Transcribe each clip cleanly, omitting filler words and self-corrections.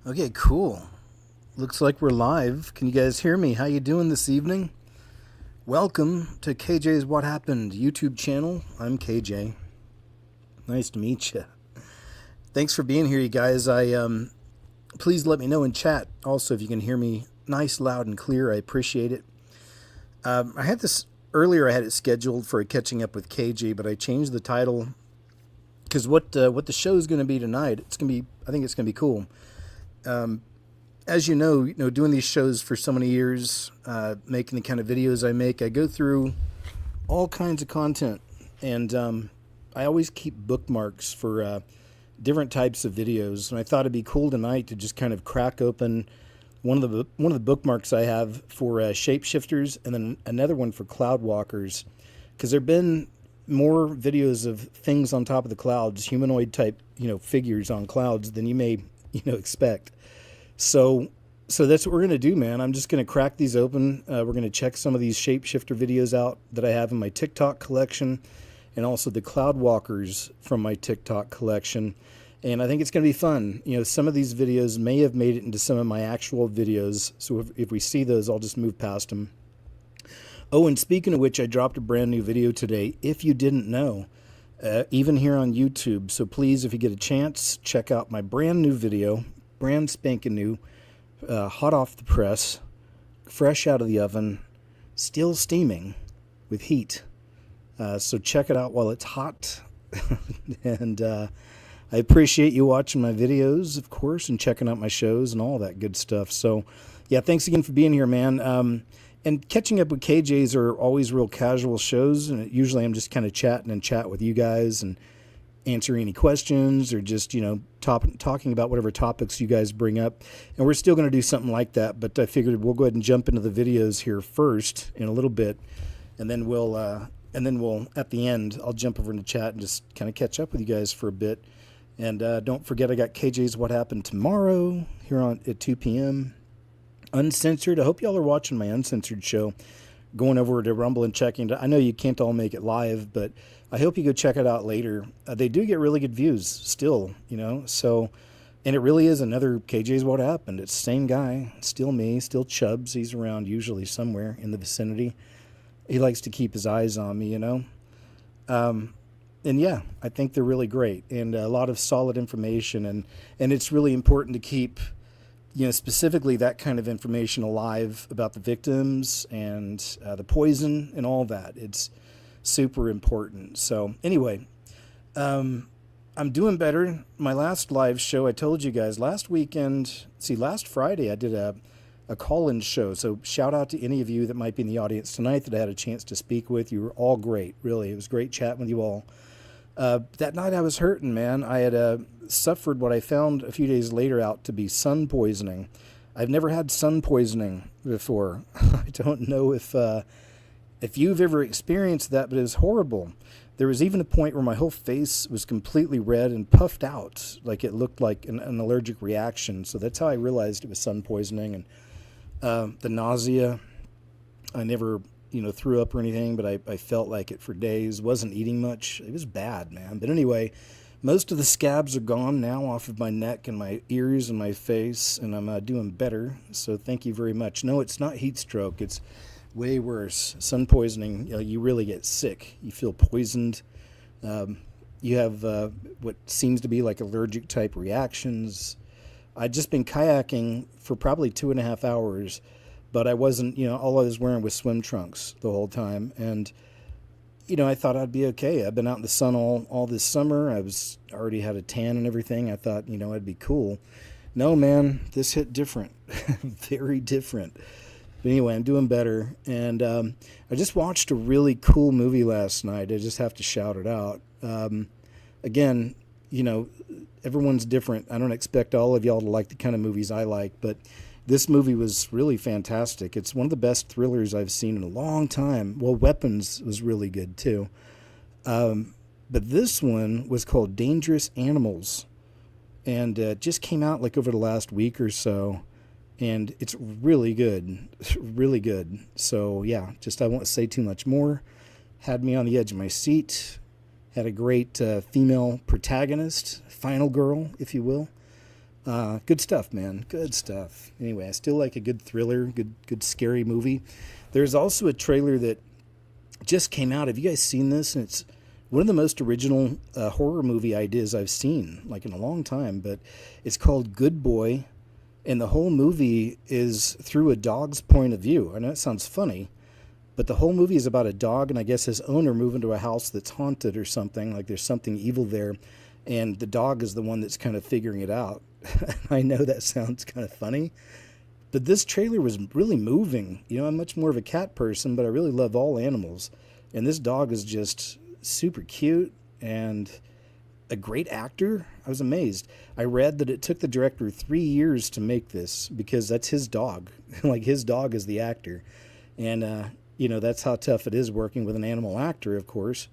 Okay, cool. Looks like we're live. Can you guys hear me? How you doing this evening? Welcome to KJ's What Happened YouTube channel. I'm KJ. Nice to meet you. Thanks for being here, you guys. Please let me know in chat also if you can hear me nice, loud, and clear. I appreciate it. I had this earlier. I had it scheduled for a catching up with KJ, but I changed the title because what the show is going to be tonight. I think it's going to be cool. As you know, doing these shows for so many years, making the kind of videos I make, I go through all kinds of content, and I always keep bookmarks for different types of videos. And I thought it'd be cool tonight to just kind of crack open one of the bookmarks I have for shapeshifters, and then another one for cloud walkers, because there've been more videos of things on top of the clouds, humanoid type, figures on clouds than you may, expect. So that's what we're going to do, man. I'm just going to crack these open. We're going to check some of these shapeshifter videos out that I have in my TikTok collection, and also the cloud walkers from my TikTok collection. And I think it's going to be fun. Some of these videos may have made it into some of my actual videos. So if we see those, I'll just move past them. Oh, and speaking of which, I dropped a brand new video today, if you didn't know, even here on YouTube. So please, if you get a chance, check out my brand new video, brand spanking new, hot off the press, fresh out of the oven, still steaming with heat. So check it out while it's hot. And I appreciate you watching my videos, of course, and checking out my shows and all that good stuff. So, yeah, thanks again for being here, man. And catching up with KJs are always real casual shows, and usually I'm just kind of chatting and chat with you guys and answering any questions, or just, talking about whatever topics you guys bring up. And we're still going to do something like that, but I figured we'll go ahead and jump into the videos here first in a little bit, and then we'll at the end, I'll jump over into chat and just kind of catch up with you guys for a bit. And don't forget, I got KJ's What Happened tomorrow here at 2 p.m. Uncensored. I hope y'all are watching my uncensored show, going over to Rumble and checking it. I know you can't all make it live, but I hope you go check it out later. They do get really good views still, so, and it really is another KJ's What Happened. It's the same guy, still me, still Chubbs. He's around usually somewhere in the vicinity. He likes to keep his eyes on me, and yeah, I think they're really great, and a lot of solid information, and it's really important to keep, specifically that kind of information alive about the victims and the poison and all that. It's super important. So anyway, I'm doing better. My last live show, I told you guys last Friday I did a call-in show. So shout out to any of you that might be in the audience tonight that I had a chance to speak with. You were all great, really. It was great chatting with you all. That night I was hurting, man. I had suffered what I found a few days later out to be sun poisoning. I've never had sun poisoning before. I don't know if you've ever experienced that, but it was horrible. There was even a point where my whole face was completely red and puffed out, like it looked like an allergic reaction. So that's how I realized it was sun poisoning. And the nausea, I never threw up or anything, but I felt like it for days. Wasn't eating much. It was bad, man. But anyway, most of the scabs are gone now off of my neck and my ears and my face, and I'm doing better. So thank you very much. No, it's not heat stroke. It's way worse. Sun poisoning, you really get sick. You feel poisoned. You have what seems to be like allergic type reactions. I'd just been kayaking for probably 2.5 hours, but I wasn't, all I was wearing was swim trunks the whole time. And, I thought I'd be okay. I've been out in the sun all this summer. I was already had a tan and everything. I thought, I'd be cool. No, man, this hit different. Very different. But anyway, I'm doing better. And I just watched a really cool movie last night. I just have to shout it out. Again, everyone's different. I don't expect all of y'all to like the kind of movies I like, but this movie was really fantastic. It's one of the best thrillers I've seen in a long time. Well, Weapons was really good too. But this one was called Dangerous Animals, and just came out like over the last week or so, and it's really good. Really good. So yeah, I won't say too much more. Had me on the edge of my seat. Had a great female protagonist, final girl, if you will. Good stuff, man. Good stuff. Anyway, I still like a good thriller, good scary movie. There's also a trailer that just came out. Have you guys seen this? And it's one of the most original horror movie ideas I've seen, like in a long time. But it's called Good Boy, and the whole movie is through a dog's point of view. I know it sounds funny, but the whole movie is about a dog and I guess his owner moving to a house that's haunted or something, like there's something evil there, and the dog is the one that's kind of figuring it out. I know that sounds kind of funny, but this trailer was really moving. You know, I'm much more of a cat person, but I really love all animals. And this dog is just super cute and a great actor. I was amazed. I read that it took the director 3 years to make this because that's his dog. Like his dog is the actor. And, that's how tough it is working with an animal actor, of course.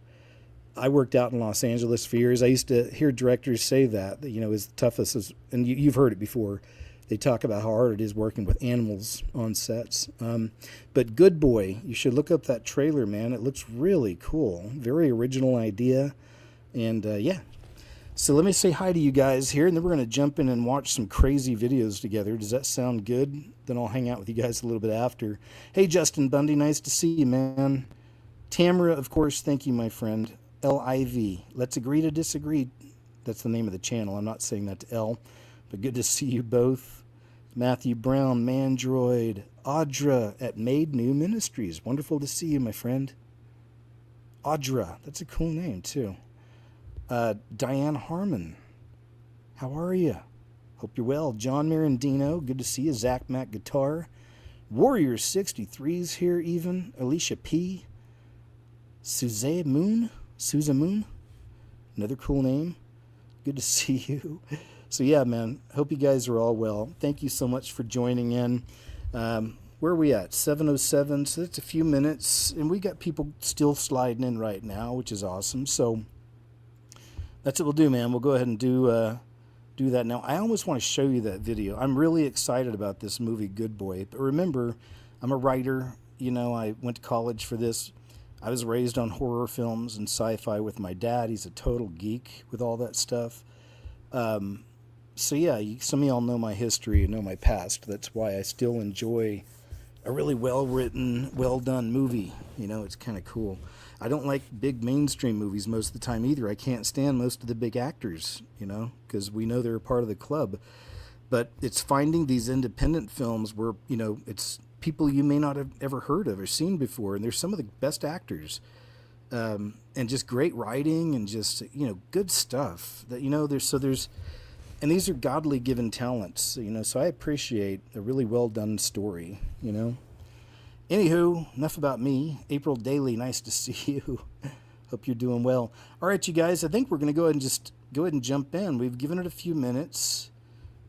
I worked out in Los Angeles for years. I used to hear directors say that is the toughest, and you've heard it before. They talk about how hard it is working with animals on sets. But Good Boy, you should look up that trailer, man. It looks really cool. Very original idea. And yeah. So let me say hi to you guys here, and then we're going to jump in and watch some crazy videos together. Does that sound good? Then I'll hang out with you guys a little bit after. Hey, Justin Bundy, nice to see you, man. Tamara, of course, thank you, my friend. LIV. Let's agree to disagree. That's the name of the channel. I'm not saying that to L, but good to see you both. Matthew Brown, Mandroid, Audra at Made New Ministries. Wonderful to see you, my friend. Audra, that's a cool name, too. Diane Harmon, how are you? Hope you're well. John Marandino, good to see you. Zach Mac Guitar. Warrior 63's here even. Alicia P. Suze Moon, another cool name. Good to see you. So yeah, man, hope you guys are all well. Thank you so much for joining in. Where are we at? 7:07, so that's a few minutes, and we got people still sliding in right now, which is awesome. So that's what we'll do, man. We'll go ahead and do that now. I almost want to show you that video. I'm really excited about this movie, Good Boy. But remember, I'm a writer. I went to college for this. I was raised on horror films and sci-fi with my dad. He's a total geek with all that stuff. So yeah, some of y'all know my history and know my past. That's why I still enjoy a really well-written, well-done movie. It's kind of cool. I don't like big mainstream movies most of the time either. I can't stand most of the big actors, because we know they're a part of the club. But it's finding these independent films where, it's people you may not have ever heard of or seen before, and they're some of the best actors. And just great writing and just, good stuff. That and these are godly given talents, so I appreciate a really well done story, Anywho, enough about me. April Daly, nice to see you. Hope you're doing well. All right, you guys, I think we're going to go ahead and jump in. We've given it a few minutes.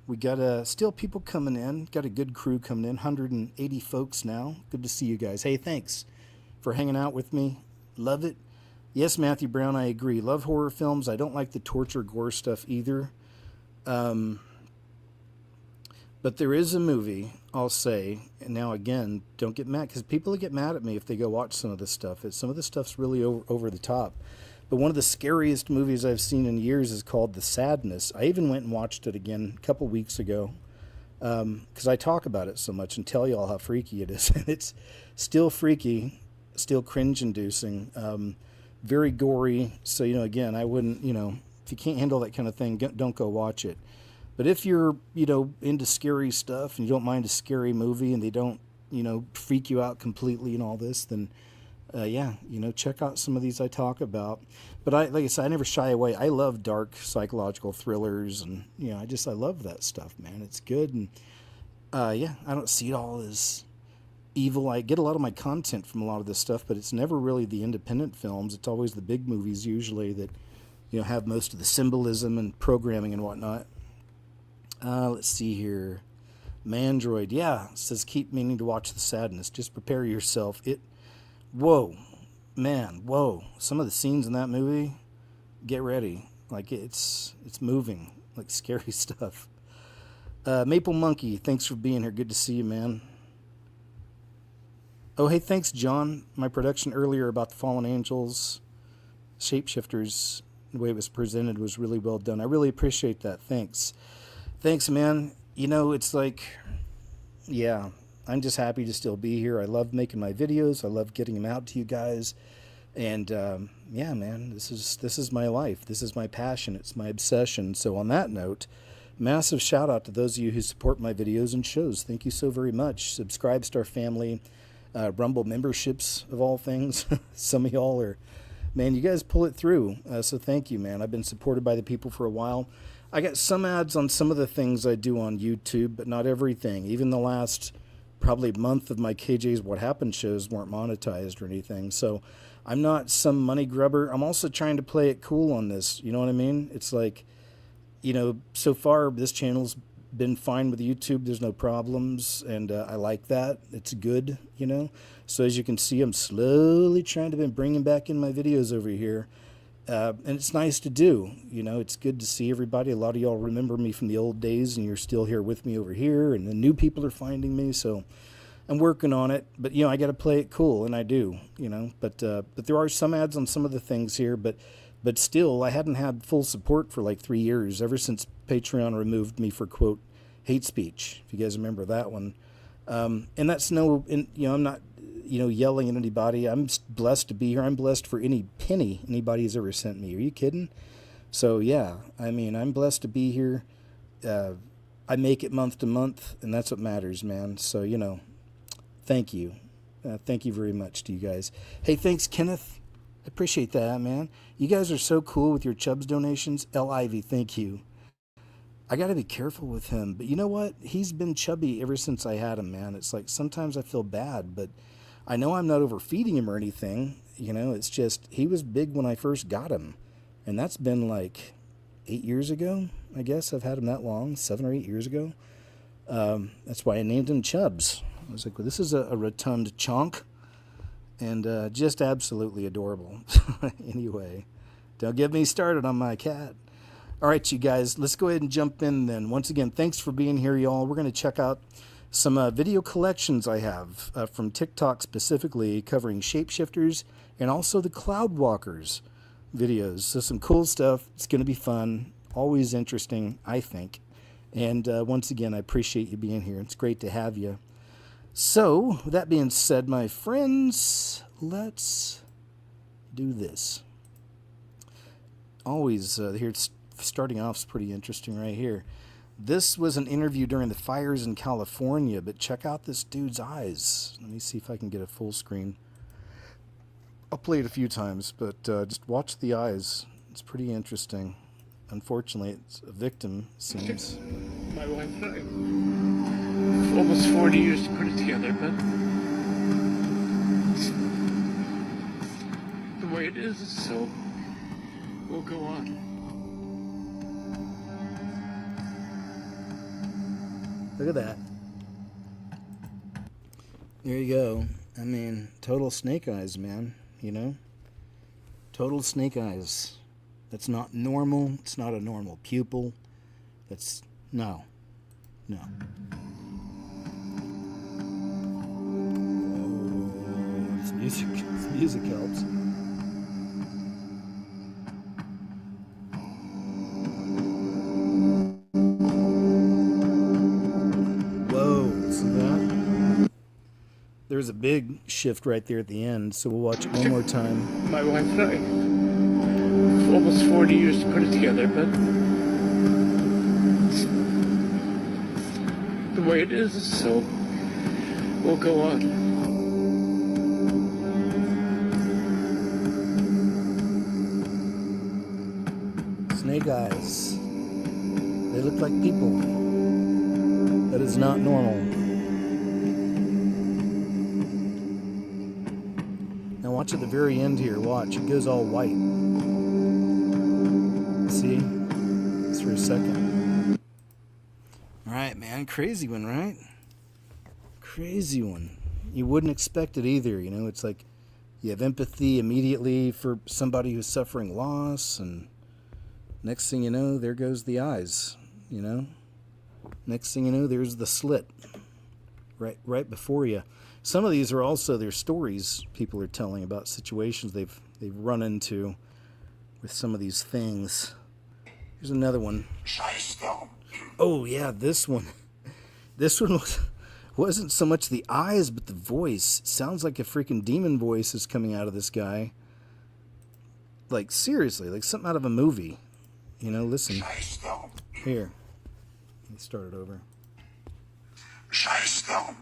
We got still people coming in. Got a good crew coming in, 180 folks now. Good to see you guys. Hey, thanks for hanging out with me. Love it. Yes, Matthew Brown, I agree. Love horror films. I don't like the torture gore stuff either. But there is a movie, I'll say, and now again, don't get mad, because people get mad at me if they go watch some of this stuff. Some of this stuff's really over the top. But one of the scariest movies I've seen in years is called The Sadness. I even went and watched it again a couple weeks ago, because I talk about it so much and tell you all how freaky it is. And it's still freaky, still cringe-inducing, very gory. So, again, I wouldn't, if you can't handle that kind of thing, don't go watch it. But if you're, into scary stuff and you don't mind a scary movie and they don't, freak you out completely and all this, then, yeah, check out some of these I talk about. But like I said, I never shy away. I love dark psychological thrillers and, I love that stuff, man. It's good. And, yeah, I don't see it all as evil. I get a lot of my content from a lot of this stuff, but it's never really the independent films. It's always the big movies usually that, have most of the symbolism and programming and whatnot. Let's see here. Mandroid, yeah, says keep meaning to watch The Sadness. Just prepare yourself. Whoa. Some of the scenes in that movie, get ready. Like it's moving, like scary stuff. Maple Monkey, thanks for being here. Good to see you, man. Oh, hey, thanks, John. My production earlier about the Fallen Angels, Shapeshifters, the way it was presented was really well done. I really appreciate that. Thanks. Thanks, man. You know, it's like, yeah, I'm just happy to still be here. I love making my videos. I love getting them out to you guys. And yeah, man, this is my life. This is my passion. It's my obsession. So on that note, massive shout out to those of you who support my videos and shows. Thank you so very much. Subscribe to our family, Rumble memberships of all things. Some of y'all are, man, you guys pull it through. So thank you, man. I've been supported by the people for a while. I got some ads on some of the things I do on YouTube, but not everything. Even the last probably month of my KJ's What Happened shows weren't monetized or anything. So I'm not some money grubber. I'm also trying to play it cool on this. You know what I mean? It's like, you know, so far this channel's been fine with YouTube. There's no problems, and I like that. It's good, you know. So as you can see, I'm slowly trying to be bringing back in my videos over here. And it's nice to do, you know. It's good to see everybody. A lot of y'all remember me from the old days, and you're still here with me over here, and the new people are finding me, so I'm working on it. But, you know, I got to play it cool, and I do, you know. But there are some ads on some of the things here, but still, I hadn't had full support for like 3 years, ever since Patreon removed me for, quote, hate speech, if you guys remember that one. And that's no, you know, I'm not, you know, yelling at anybody. I'm blessed to be here. I'm blessed for any penny anybody's ever sent me. Are you kidding? So, yeah, I mean, I'm blessed to be here. I make it month to month, and that's what matters, man. So, you know, thank you. Thank you very much to you guys. Hey, thanks, Kenneth. I appreciate that, man. You guys are so cool with your Chubbs donations. L. Ivy, thank you. I got to be careful with him. But you know what? He's been chubby ever since I had him, man. It's like sometimes I feel bad, but I know I'm not overfeeding him or anything. You know, it's just he was big when I first got him. And that's been like 8 years ago, I guess. I've had him that long, 7 or 8 years ago. That's why I named him Chubbs. I was like, well, this is a rotund chonk. And just absolutely adorable. Anyway, don't get me started on my cat. All right, you guys, let's go ahead and jump in then. Once again, thanks for being here, y'all. We're going to check out some video collections I have from TikTok specifically covering shapeshifters and also the cloud walkers videos. So some cool stuff. It's going to be fun, always interesting, I think. And once again, I appreciate you being here. It's great to have you. So, with that being said, my friends, let's do this. Always, here, starting off is pretty interesting right here. This was an interview during the fires in California, but check out this dude's eyes. Let me see if I can get a full screen. I'll play it a few times, but just watch the eyes. It's pretty interesting. Unfortunately, it's a victim, it seems. My wife and I, almost 40 years to put it together, but the way it is, so we'll go on. Look at that. There you go. I mean, total snake eyes, man, you know? Total snake eyes. That's not normal. It's not a normal pupil. That's, no. No. Oh, it's music. Music helps. Whoa, see that? There's a big shift right there at the end, so we'll watch it one more time. My wife and I, almost 40 years to put it together, but the way it is, so we'll go on. Snake eyes. They look like people. That is not normal. Now watch at the very end here. Watch. It goes all white. See? Just for a second. Alright, man. Crazy one, right? Crazy one. You wouldn't expect it either, you know? It's like you have empathy immediately for somebody who's suffering loss, and next thing you know, there goes the eyes, you know? Next thing you know, there's the slit right before you. Some of these are also their stories people are telling about situations they've run into with some of these things. Here's another one. Oh yeah, this one. This one wasn't so much the eyes, but the voice. Sounds like a freaking demon voice is coming out of this guy. Like seriously, like something out of a movie. You know, listen. Here. Let me start it over. Já estão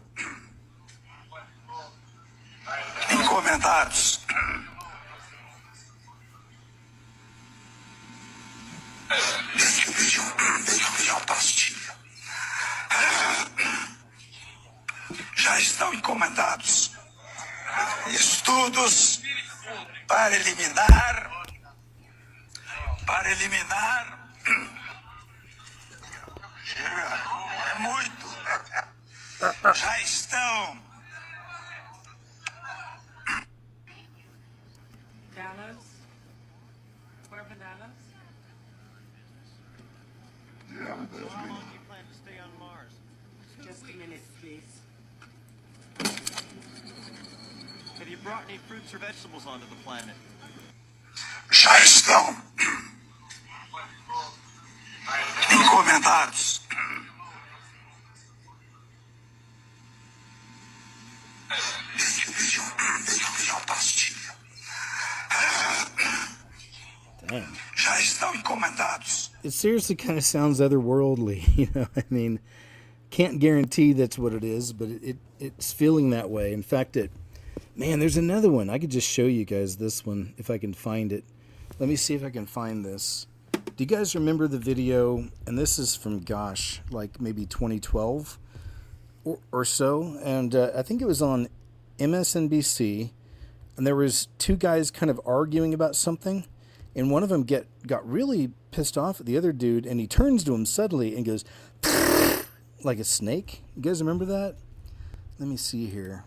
encomendados. Desde que pediam pastilha. Já estão encomendados estudos para eliminar. É muito. Já estão. Bananas? Where are bananas? Yeah, How long do you plan to stay on Mars? Just a minute, please. Have you brought any fruits or vegetables onto the planet? Já estão encomendados. Desde que pediam pastilha. Damn. Já estão encomendados. It seriously kind of sounds otherworldly, you know. I mean, can't guarantee that's what it is, but it's feeling that way. In fact, man, there's another one. I could just show you guys this one if I can find it. Let me see if I can find this. Do you guys remember the video? And this is from, gosh, like maybe 2012 or so. And I think it was on MSNBC. And there was two guys kind of arguing about something. And one of them got really pissed off at the other dude. And he turns to him suddenly and goes, like a snake. You guys remember that? Let me see here.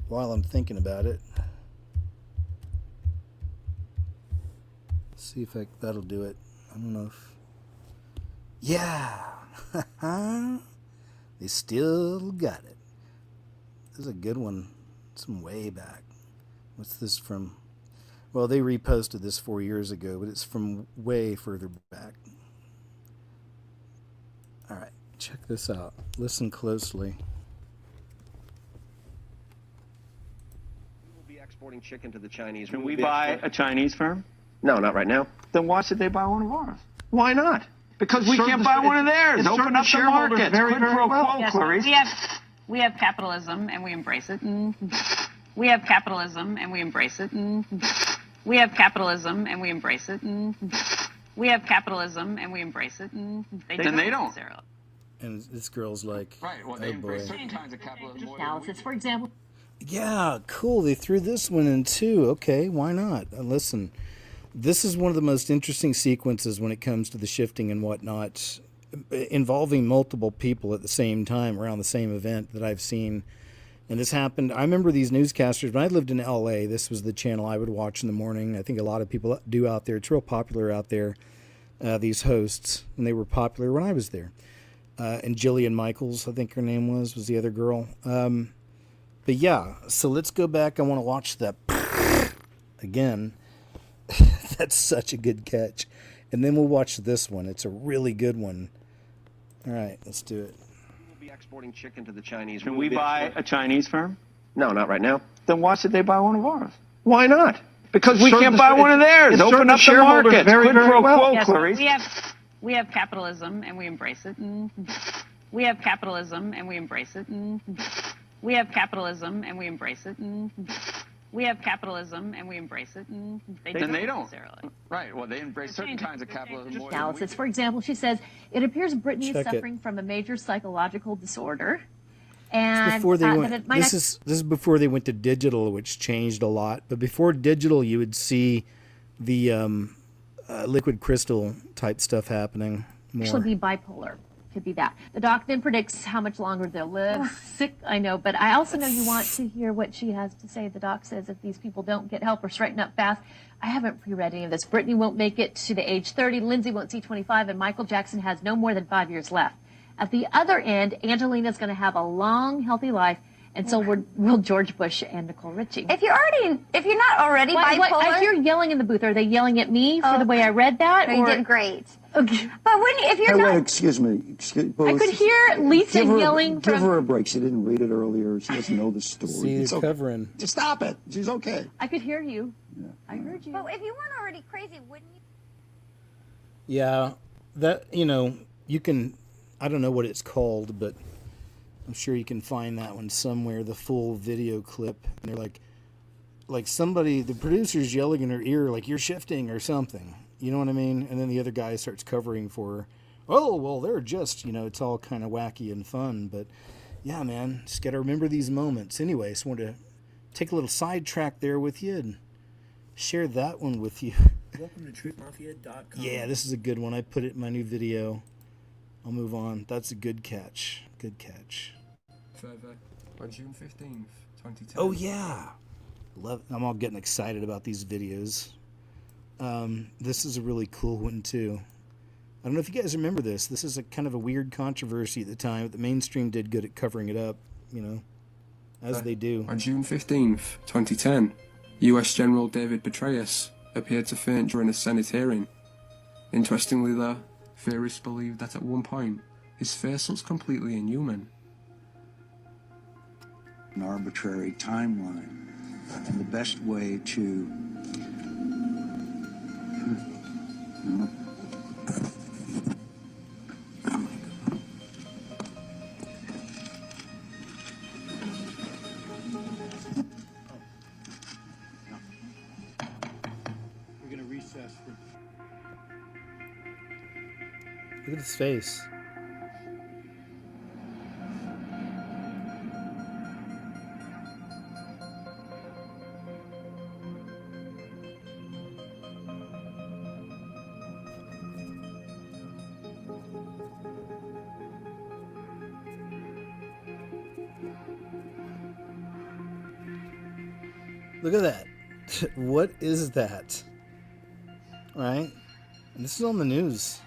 While I'm thinking about it. See if that'll do it. I don't know if... Yeah! They still got it. This is a good one. It's from way back. What's this from? Well, they reposted this 4 years ago, but it's from way further back. Alright, check this out. Listen closely. We will be exporting chicken to the Chinese. Can we buy a Chinese firm? No, not right now. Then why should they buy one of ours? Why not? Because we can't buy one of theirs. Open up the market. Very, Quid very pro well. quo, Yes, Clarice. we have capitalism and we embrace it. And we have capitalism and we embrace it. And we have capitalism and we embrace it. And we have capitalism and we embrace it. And they Then they don't. necessarily. And this girl's like, Right. Well, oh they boy. embrace certain kinds of capitalism. more than we Analysis, do. for example. Yeah, cool. They threw this one in too. Okay, why not? Listen, this is one of the most interesting sequences when it comes to the shifting and whatnot, involving multiple people at the same time around the same event that I've seen. And this happened. I remember these newscasters when I lived in LA. This was the channel I would watch in the morning. I think a lot of people do out there. It's real popular out there. These hosts, and they were popular when I was there. And Jillian Michaels, I think her name was the other girl. But yeah, so let's go back. I want to watch that again. That's such a good catch. And then we'll watch this one. It's a really good one. All right, let's do it. We will be exporting chicken to the Chinese. Can we buy a Chinese firm? No, not right now. Then why should they buy one of ours? Why not? Because we can't buy one of theirs. Open up the market. Quid pro quo, Yes, Clarice. we have capitalism and we embrace it. And we have capitalism and we embrace it. And we have capitalism and we embrace it. And we have capitalism and we embrace it. And Then they don't. necessarily. Right. Well, they embrace certain kinds of capitalism. more than we Analysis, do. for example, she says it appears Brittany is Check it. suffering from a major psychological disorder, and Before they that went, it might this is before they went to digital, which changed a lot. But before digital, you would see the liquid crystal type stuff happening more. actually be bipolar. Could be that. The doc then predicts how much longer they'll live. Sick, I know, but I also know you want to hear what she has to say. The doc says if these people don't get help or straighten up fast, I haven't pre-read any of this. Brittany won't make it to the age 30, Lindsay won't see 25, and Michael Jackson has no more than 5 years left. At the other end, Angelina's going to have a long, healthy life, And so will George Bush and Nicole Richie. If you're not already bipolar. I hear yelling in the booth. Are they yelling at me for the way I read that? No, you did great. Okay. But if you're not. Wait, excuse me. I could hear Lisa yelling Give her a break. She didn't read it earlier. She doesn't know the story. See, it's you're covering. Just stop it. She's okay. I could hear you. Yeah. I heard you. But if you weren't already crazy, wouldn't you? Yeah, that, you can, I don't know what it's called, but I'm sure you can find that one somewhere, the full video clip. And they're like somebody, the producer's yelling in her ear, like, you're shifting or something. You know what I mean? And then the other guy starts covering for her. Oh, well, they're just, it's all kind of wacky and fun. But, yeah, man, just got to remember these moments. Anyway, so I wanted to take a little sidetrack there with you and share that one with you. Welcome to truthmafia.com. Yeah, this is a good one. I put it in my new video. I'll move on. That's a good catch. Good catch. Further, on June 15th, 2010. Oh, yeah. I'm all getting excited about these videos. This is a really cool one, too. I don't know if you guys remember this. This is a kind of a weird controversy at the time, but the mainstream did good at covering it up, as they do. On June 15th, 2010, US General David Petraeus appeared to faint during a Senate hearing. Interestingly, though, theorists believe that at one point, his face looks completely inhuman. An arbitrary timeline, and the best way to We're gonna recess for. Look at his face. Look at that. What is that? Right? And this is on the news.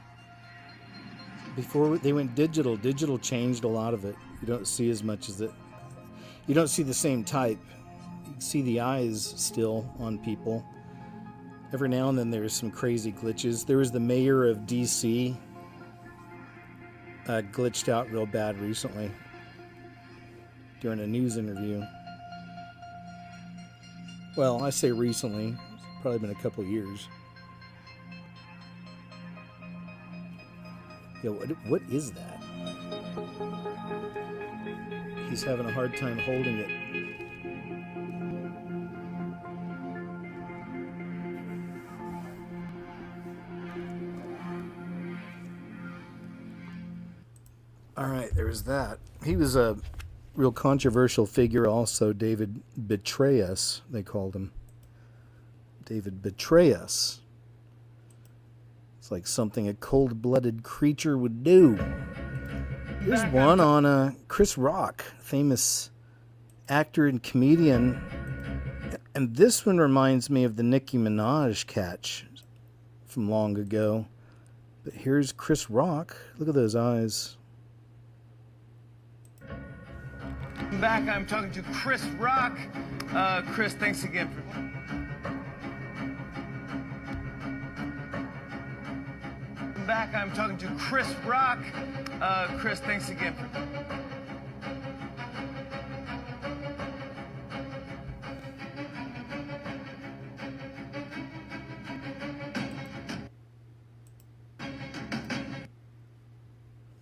Before they went digital changed a lot of it. You don't see as much as it. You don't see the same type. You can see the eyes still on people. Every now and then there's some crazy glitches. There was the mayor of DC. Glitched out real bad recently during a news interview. Well, I say recently. It's probably been a couple of years. Yeah, what is that? He's having a hard time holding it. All right, there's that. He was a real controversial figure also. David Petraeus, they called him. David Petraeus. It's like something a cold-blooded creature would do. Here's one on Chris Rock, famous actor and comedian. And this one reminds me of the Nicki Minaj catch from long ago. But here's Chris Rock. Look at those eyes. Back, I'm talking to Chris Rock. Chris, thanks again for... Back, I'm talking to Chris Rock. Chris, thanks again for...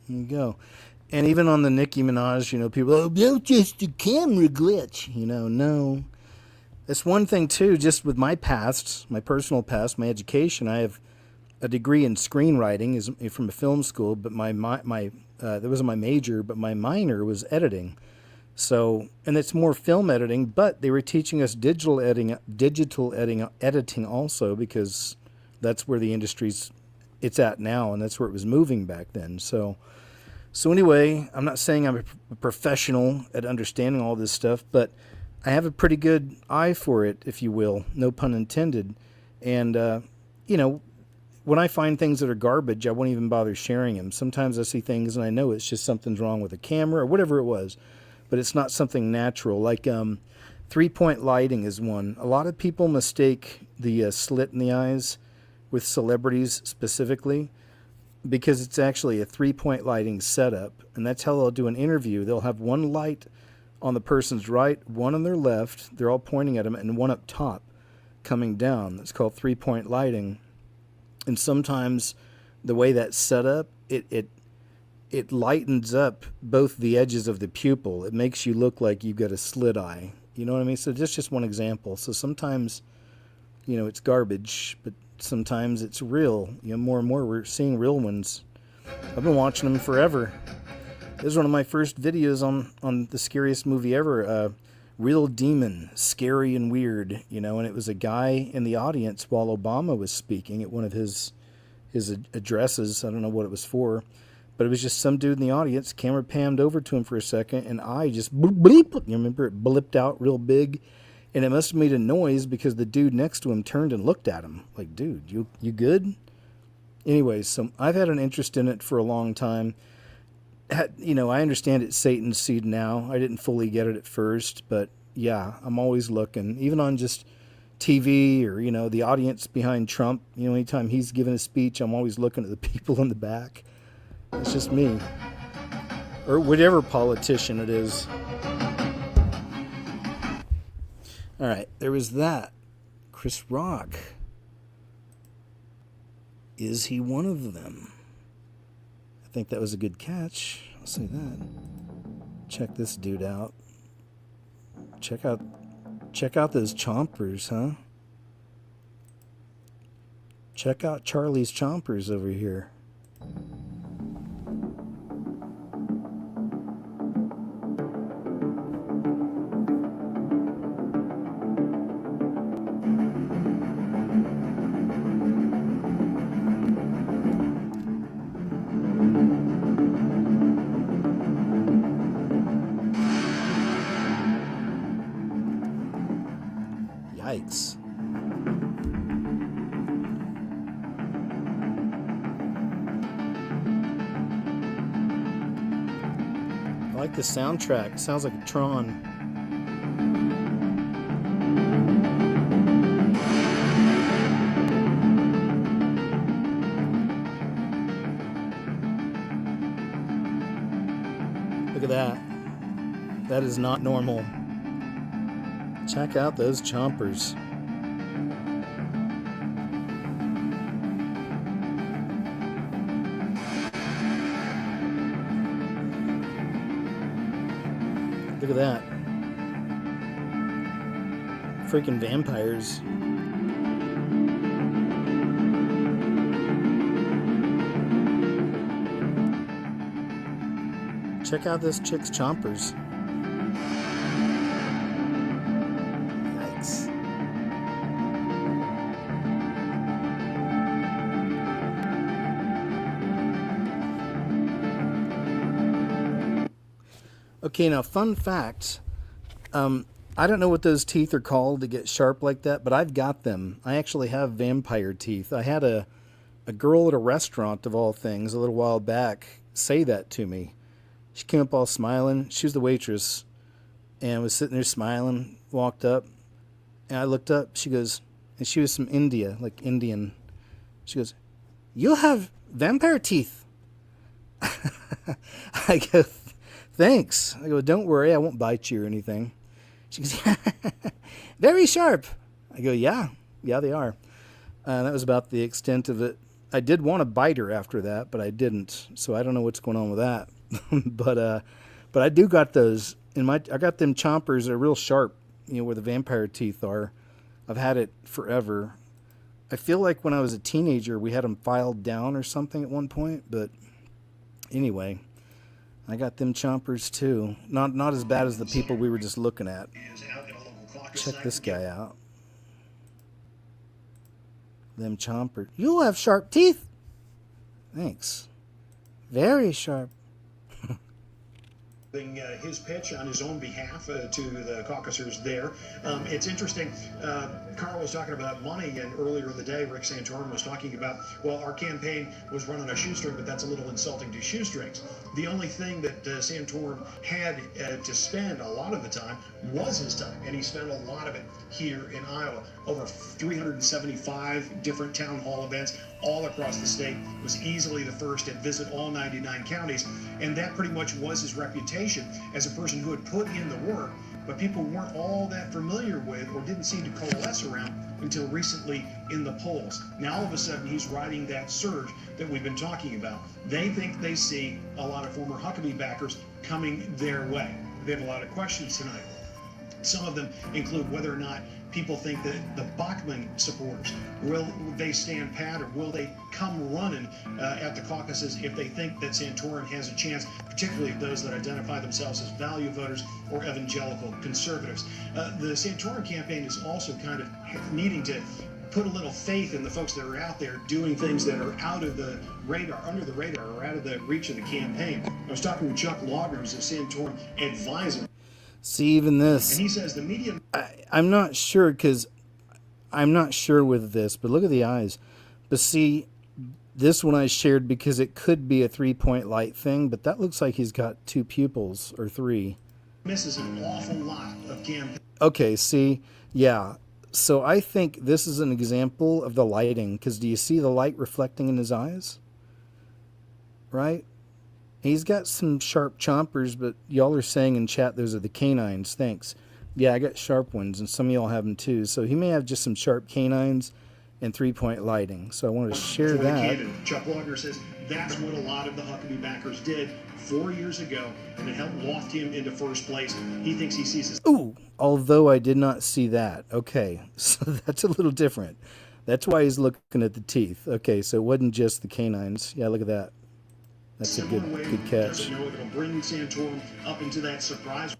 There you go. And even on the Nicki Minaj, people, oh, that's just a camera glitch. No. That's one thing, too, just with my past, my personal past, my education. I have a degree in screenwriting is from a film school, but that wasn't my major, but my minor was editing. So, and it's more film editing, but they were teaching us digital editing also, because that's where the it's at now, and that's where it was moving back then. So anyway, I'm not saying I'm a professional at understanding all this stuff, but I have a pretty good eye for it, if you will, no pun intended. And, when I find things that are garbage, I won't even bother sharing them. Sometimes I see things and I know it's just something's wrong with the camera or whatever it was. but it's not something natural. Like three-point lighting is one. A lot of people mistake the slit in the eyes with celebrities specifically because it's actually a three-point lighting setup, and that's how they'll do an interview. They'll have one light on the person's right, one on their left, they're all pointing at them, and one up top coming down. It's called three-point lighting. And sometimes the way that's set up, it lightens up both the edges of the pupil. It makes you look like you've got a slit eye. You know what I mean? So just one example. So sometimes, you know, it's garbage, but sometimes it's real. You know, more and more we're seeing real ones. I've been watching them forever. This is one of my first videos on the scariest movie ever, Real Demon, Scary and Weird, you know, and it was a guy in the audience while Obama was speaking at one of his addresses. I don't know what it was for, but it was just some dude in the audience. Camera panned over to him for a second, and I just bleep. You remember it blipped out real big, and it must have made a noise because the dude next to him turned and looked at him like, dude, you good? Anyways, so I've had an interest in it for a long time. You know, I understand it's Satan's seed now. I didn't fully get it at first, but yeah, I'm always looking, even on just TV or, you know, the audience behind Trump. You know, anytime he's giving a speech, I'm always looking at the people in the back. It's just me. Or whatever politician it is. All right, there was that. Chris Rock. Is he one of them? I think that was a good catch. I'll say that. Check this dude out. Check out those chompers, huh? Check out Charlie's chompers over here. Yikes. I like the soundtrack. It sounds like Tron. Look at that. That is not normal. Check out those chompers. Look at that. Freaking vampires. Check out this chick's chompers. Yikes. Okay, now fun fact. I don't know what those teeth are called to get sharp like that, but I've got them. I actually have vampire teeth. I had a girl at a restaurant, of all things, a little while back say that to me. She came up all smiling. She was the waitress and was sitting there smiling, walked up, and I looked up. She goes, and she was from India, like Indian. She goes, "You have vampire teeth." I go, "Thanks." I go, "Don't worry, I won't bite you or anything." She goes, "Very sharp." I go, yeah, they are. That was about the extent of it. I did want to bite her after that, but I didn't. So I don't know what's going on with that. but I do got those in my. I got them chompers. They're real sharp. You know where the vampire teeth are. I've had it forever. I feel like when I was a teenager, we had them filed down or something at one point. But anyway, I got them chompers too. Not as bad as the people we were just looking at. Check this guy out. Them chompers. You have sharp teeth. Thanks. Very sharp. His pitch on his own behalf to the caucusers there. It's interesting. Carl was talking about money, and earlier in the day, Rick Santorum was talking about, well, our campaign was run on a shoestring, but that's a little insulting to shoestrings. The only thing that Santorum had to spend a lot of the time was his time, and he spent a lot of it here in Iowa. Over 375 different town hall events all across the state. Was easily the first to visit all 99 counties, and that pretty much was his reputation as a person who had put in the work, but people weren't all that familiar with or didn't seem to coalesce around until recently in the polls. Now all of a sudden he's riding that surge that we've been talking about. They think they see a lot of former Huckabee backers coming their way. They have a lot of questions tonight. Some of them include whether or not people think that the Bachmann supporters, will they stand pat, or will they come running at the caucuses if they think that Santorum has a chance, particularly those that identify themselves as value voters or evangelical conservatives. The Santorum campaign is also kind of needing to put a little faith in the folks that are out there doing things that are out of the radar, under the radar, or out of the reach of the campaign. I was talking with Chuck Laugher, who's a Santorum advisor. See, even this, and he says the media... I'm not sure, because I'm not sure with this, but look at the eyes. But see, this one I shared because it could be a 3-point light thing, but that looks like he's got 2 pupils, or 3. Misses an awful lot of campaign. Okay, see, yeah. So I think this is an example of the lighting, because do you see the light reflecting in his eyes? Right? He's got some sharp chompers, but y'all are saying in chat those are the canines. Thanks. Yeah, I got sharp ones, and some of y'all have them too. So he may have just some sharp canines and 3-point lighting. So I wanted to share that. Chuck Laugher says that's what a lot of the Huckabee backers did 4 years ago, and it helped loft him into first place. He thinks he sees his... Ooh, although I did not see that. Okay, so that's a little different. That's why he's looking at the teeth. Okay, so it wasn't just the canines. Yeah, look at that. That's a good catch. It'll bring Santorum up into that surprise.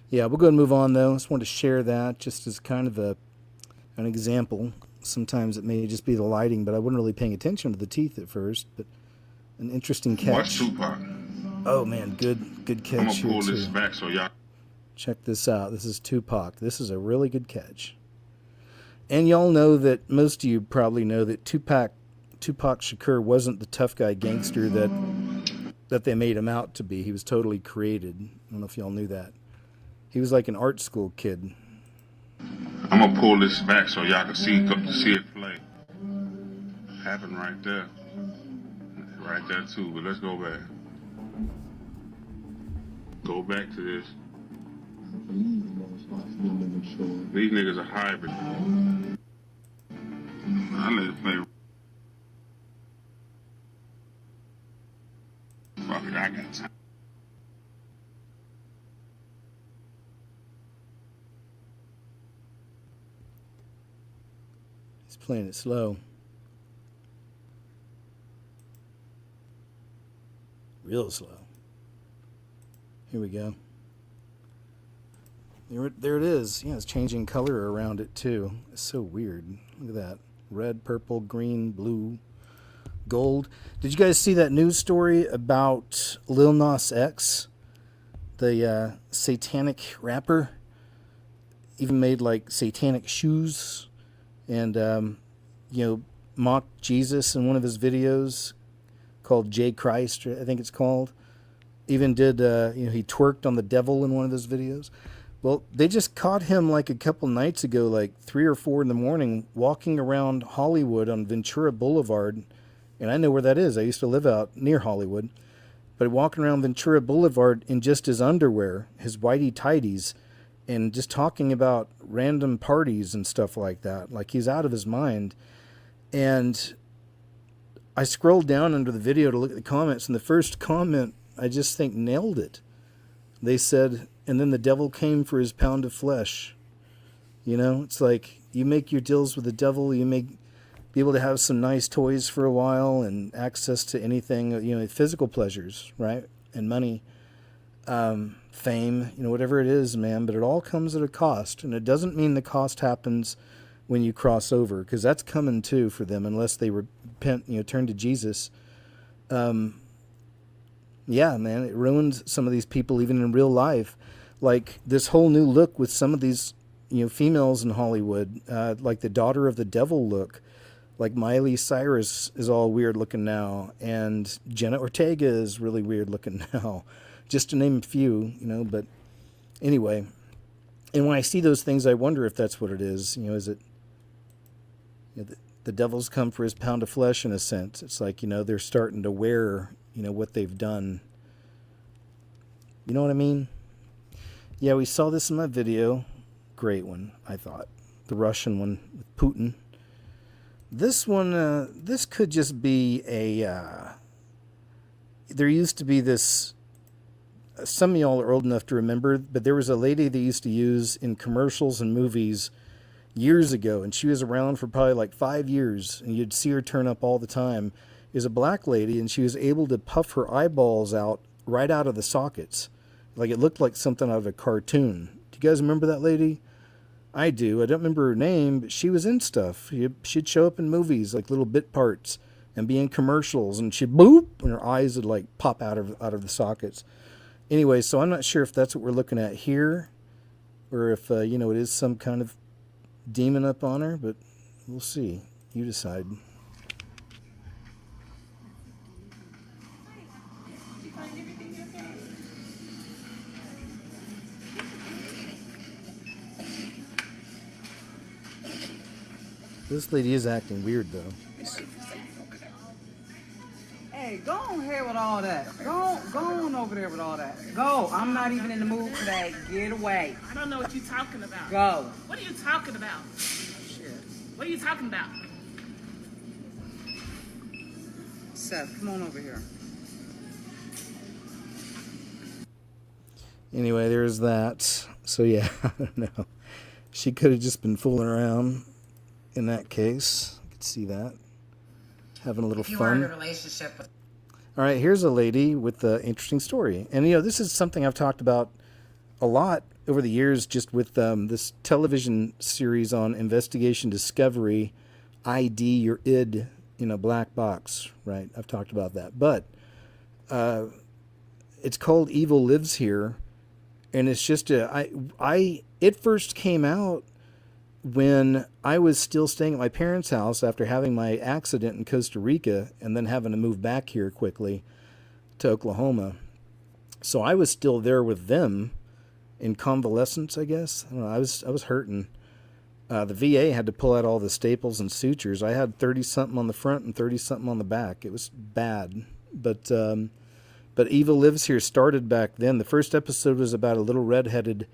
Yeah, we'll go and move on, though. I just wanted to share that just as kind of an example. Sometimes it may just be the lighting, but I wasn't really paying attention to the teeth at first. But an interesting catch. Watch Tupac. Oh, man, good catch. I'm going here, to pull this too. back so y'all... Check this out. This is Tupac. This is a really good catch. And y'all know that, most of you probably know that Tupac Shakur wasn't the tough guy gangster that they made him out to be. He was totally created. I don't know if y'all knew that. He was like an art school kid. I'm going to pull this back so y'all can see it play. Happened right there. Right there too, but let's go back. Go back to this. These niggas are hybrid. I let it play. Fuck it, I got time. He's playing it slow. Real slow. Here we go. There it is. Yeah, it's changing color around it too. It's so weird. Look at that. Red, purple, green, blue, gold. Did you guys see that news story about Lil Nas X? The satanic rapper. Even made like satanic shoes. And, mocked Jesus in one of his videos called J Christ, I think it's called. Even did, he twerked on the devil in one of those videos. Well, they just caught him like a couple nights ago, like 3 or 4 in the morning, walking around Hollywood on Ventura Boulevard. And I know where that is. I used to live out near Hollywood. But walking around Ventura Boulevard in just his underwear, his whitey tighties, and just talking about random parties and stuff like that. Like he's out of his mind. And I scrolled down under the video to look at the comments, and the first comment, I just think, nailed it. They said, and then the devil came for his pound of flesh. It's like you make your deals with the devil, you may be able to have some nice toys for a while and access to anything, physical pleasures, right? And money, fame, whatever it is, man. But it all comes at a cost. And it doesn't mean the cost happens when you cross over, because that's coming too for them unless they repent, turn to Jesus. Yeah, man, it ruins some of these people even in real life. Like this whole new look with some of these, females in Hollywood, like the daughter of the devil look. Like Miley Cyrus is all weird looking now, and Jenna Ortega is really weird looking now, just to name a few, But anyway, and when I see those things, I wonder if that's what it is. Is it the devil's come for his pound of flesh in a sense? It's like they're starting to wear what they've done. You know what I mean? Yeah, we saw this in my video. Great one, I thought. The Russian one with Putin. This one, this could just be there used to be this, some of y'all are old enough to remember, but there was a lady they used to use in commercials and movies years ago, and she was around for probably like 5 years, and you'd see her turn up all the time. Is a black lady, and she was able to puff her eyeballs out right out of the sockets. Like it looked like something out of a cartoon. Do you guys remember that lady? I do. I don't remember her name, but she was in stuff. She'd show up in movies, like little bit parts, and be in commercials, and she'd boop, and her eyes would like pop out of the sockets. Anyway, so I'm not sure if that's what we're looking at here, or if, it is some kind of demon up on her, but we'll see. You decide. This lady is acting weird, though. Hey, go on here with all that. Go on over there with all that. Go. I'm not even in the mood for that. Get away. I don't know what you're talking about. Go. What are you talking about? Shit. What are you talking about? Seth, come on over here. Anyway, there's that. So yeah, I don't know. She could have just been fooling around in that case. I could see that. Having a little fun. You are in a relationship with... All right, here's a lady with an interesting story. And, this is something I've talked about a lot over the years, just with this television series on Investigation Discovery, ID Your Id in a Black Box, right? I've talked about that. But it's called Evil Lives Here, and it's just it first came out when I was still staying at my parents' house after having my accident in Costa Rica and then having to move back here quickly to Oklahoma. So I was still there with them in convalescence, I guess. I don't know, I was hurting. The VA had to pull out all the staples and sutures. I had 30-something on the front and 30-something on the back. It was bad. But Evil Lives Here started back then. The first episode was about a little redheaded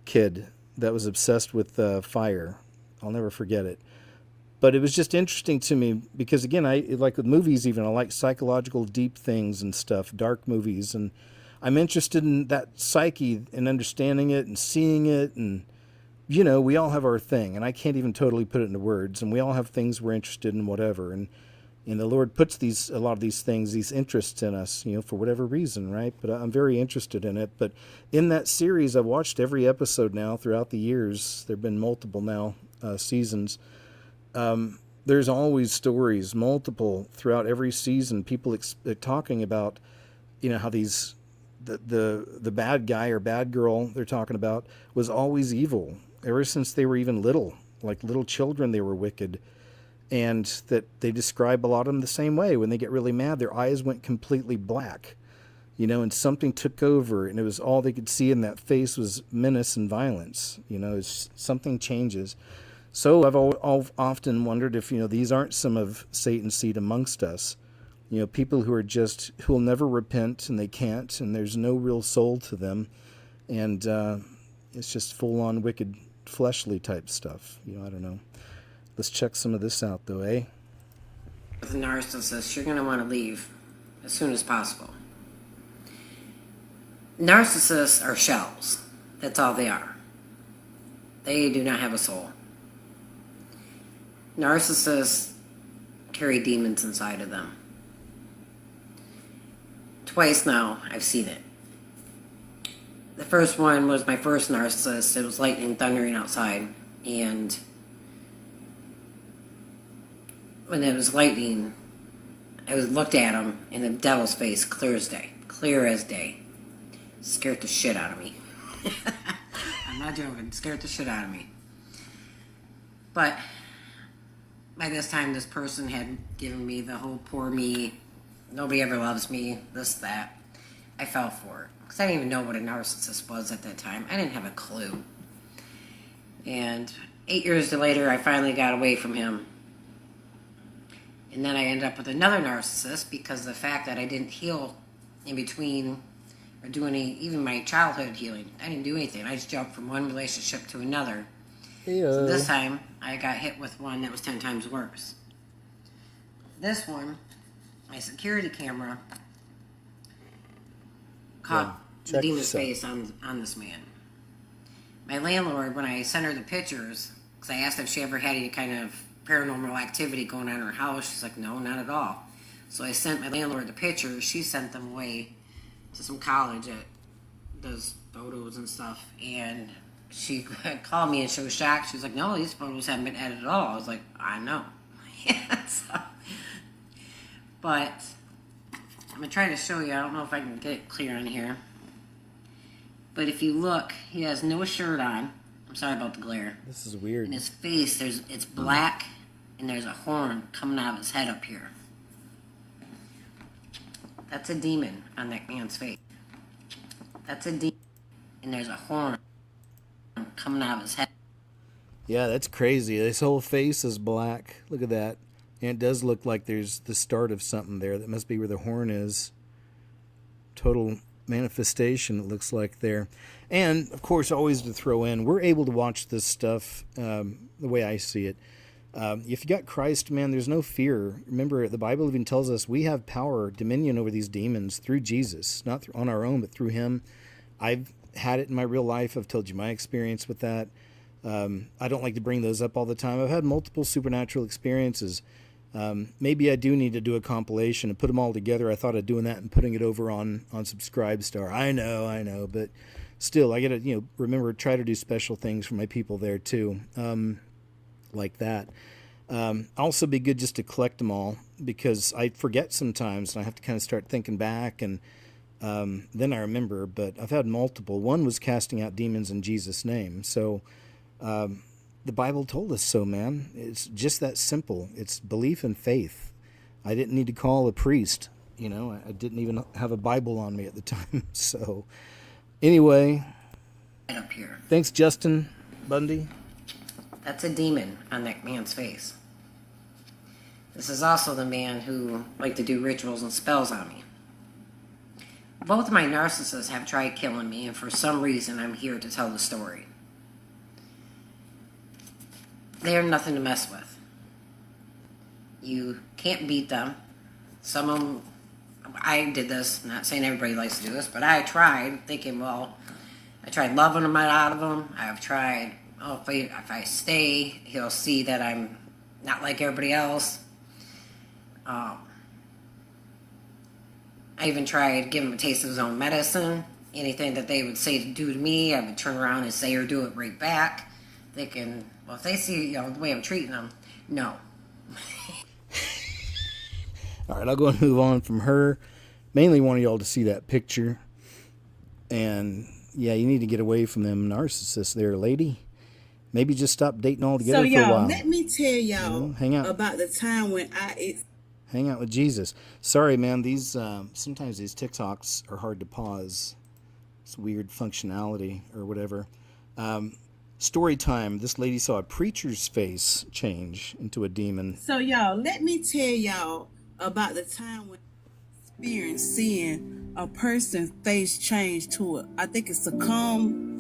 kid that was obsessed with fire. I'll never forget it. But it was just interesting to me because, again, I like with movies even, I like psychological deep things and stuff, dark movies. And I'm interested in that psyche and understanding it and seeing it. And, we all have our thing. And I can't even totally put it into words. And we all have things we're interested in, whatever. And the Lord puts a lot of these things, these interests in us, for whatever reason, right? But I'm very interested in it. But in that series, I've watched every episode now throughout the years. There have been multiple now seasons. There's always stories, multiple throughout every season. People talking about, how the bad guy or bad girl they're talking about was always evil ever since they were even little, like little children. They were wicked. And that they describe a lot of them the same way. When they get really mad, their eyes went completely black, and something took over, and it was all they could see in that face was menace and violence. Something changes. So I've often wondered if, these aren't some of Satan's seed amongst us. People who will never repent, and they can't, and there's no real soul to them. And it's just full-on wicked, fleshly type stuff. I don't know. Let's check some of this out, though, eh? With a narcissist, you're going to want to leave as soon as possible. Narcissists are shells. That's all they are. They do not have a soul. Narcissists carry demons inside of them. Twice now, I've seen it. The first one was my first narcissist. It was lightning thundering outside, and when it was lightning, I looked at him, and the devil's face, clear as day. clear as day. Scared the shit out of me. I'm not joking. Scared the shit out of me. But by this time, this person had given me the whole poor me, nobody ever loves me, this, that. I fell for it. Because I didn't even know what a narcissist was at that time. I didn't have a clue. And 8 years later, I finally got away from him. And then I ended up with another narcissist because of the fact that I didn't heal in between or do any, even my childhood healing. I didn't do anything. I just jumped from one relationship to another. So this time, I got hit with one that was 10 times worse. This one, my security camera caught the demon's face on this man. My landlord, when I sent her the pictures, because I asked if she ever had any kind of paranormal activity going on in her house, she's like, no, not at all. So I sent my landlord the pictures. She sent them away to some college that does photos and stuff, and she called me and she was shocked. She was like, no, these photos haven't been edited at all. I was like, I know. But I'm going to try to show you. I don't know if I can get it clear on here. But if you look, he has no shirt on. I'm sorry about the glare. This is weird. In his face, it's black, and there's a horn coming out of his head up here. That's a demon on that man's face. That's a demon, and there's a horn coming out of his head. Yeah, that's crazy. This whole face is black. Look at that. And it does look like there's the start of something there. That must be where the horn is. Total manifestation, it looks like there. And, of course, always to throw in, we're able to watch this stuff the way I see it. If you got Christ, man, there's no fear. Remember, the Bible even tells us we have power, dominion over these demons through Jesus, not on our own, but through him. I've had it in my real life. I've told you my experience with that. I don't like to bring those up all the time. I've had multiple supernatural experiences. Maybe I do need to do a compilation and put them all together. I thought of doing that and putting it over on Subscribestar. I know, but still, I gotta, remember, try to do special things for my people there too, like that. Also be good just to collect them all, because I forget sometimes and I have to kind of start thinking back, and then I remember. But I've had multiple. One was casting out demons in Jesus' name. So the Bible told us so, man. It's just that simple. It's belief and faith. I didn't need to call a priest. I didn't even have a Bible on me at the time. So anyway, Up here. Thanks, Justin Bundy. That's a demon on that man's face. This is also the man who liked to do rituals and spells on me. Both of my narcissists have tried killing me, and for some reason I'm here to tell the story. They are nothing to mess with. You can't beat them. Some of them, I did this, not saying everybody likes to do this, but I tried, thinking, I tried loving them out of them. I've tried, if I stay, he'll see that I'm not like everybody else. I even tried giving him a taste of his own medicine. Anything that they would say to do to me, I would turn around and say or do it right back. Thinking, if they see the way I'm treating them, no. All right, I'll go and move on from her. Mainly wanted y'all to see that picture. And, yeah, you need to get away from them narcissists there, lady. Maybe just stop dating altogether for a while. Let me tell y'all hang out. about the time when hang out with Jesus. Sorry, man, these sometimes these TikToks are hard to pause. It's weird functionality or whatever. Story time. This lady saw a preacher's face change into a demon. So y'all, let me tell y'all about the time when I experienced seeing a person's face change to it. I think it's succumb,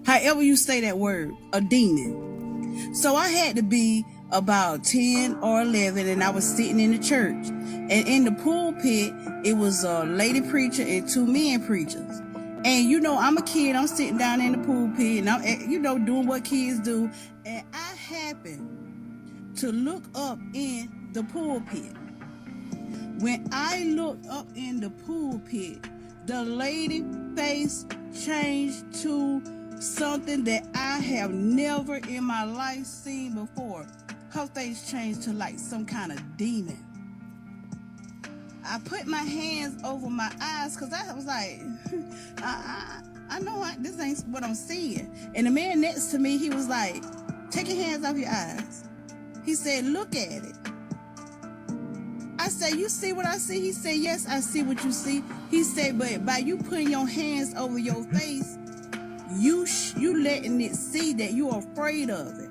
however you say that word, a demon. So I had to be about 10 or 11, and I was sitting in the church. And in the pulpit, it was a lady preacher and 2 men preachers. And, I'm a kid. I'm sitting down in the pulpit, and I'm, doing what kids do. And I happened to look up in the pulpit. When I looked up in the pulpit, the lady face changed to something that I have never in my life seen before. Her face changed to like some kind of demon. I put my hands over my eyes because I was like, I know this ain't what I'm seeing. And the man next to me, he was like, take your hands off your eyes. He said, look at it. I said, you see what I see? He said, yes, I see what you see. He said, but by you putting your hands over your face, you letting it see that you're afraid of it.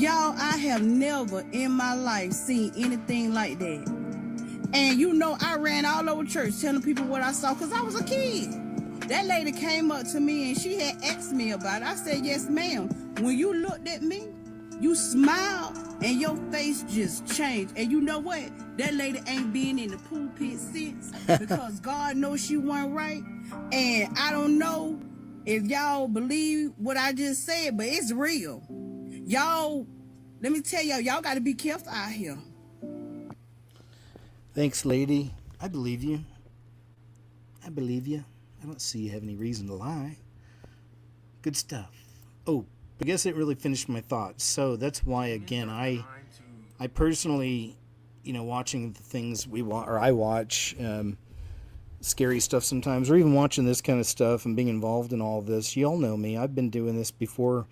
Y'all, I have never in my life seen anything like that. And you know, I ran all over church telling people what I saw because I was a kid. That lady came up to me and she had asked me about it. I said, yes, ma'am. When you looked at me, you smiled and your face just changed. And you know what? That lady ain't been in the pulpit since because God knows she wasn't right. And I don't know if y'all believe what I just said, but it's real. Y'all, let me tell y'all got to be careful out here. Thanks, lady. I believe you. I believe you. I don't see you have any reason to lie. Good stuff. Oh, I guess it really finished my thoughts. So that's why, again, I personally, watching the things I watch, scary stuff sometimes, or even watching this kind of stuff and being involved in all of this. You all know me. I've been doing this before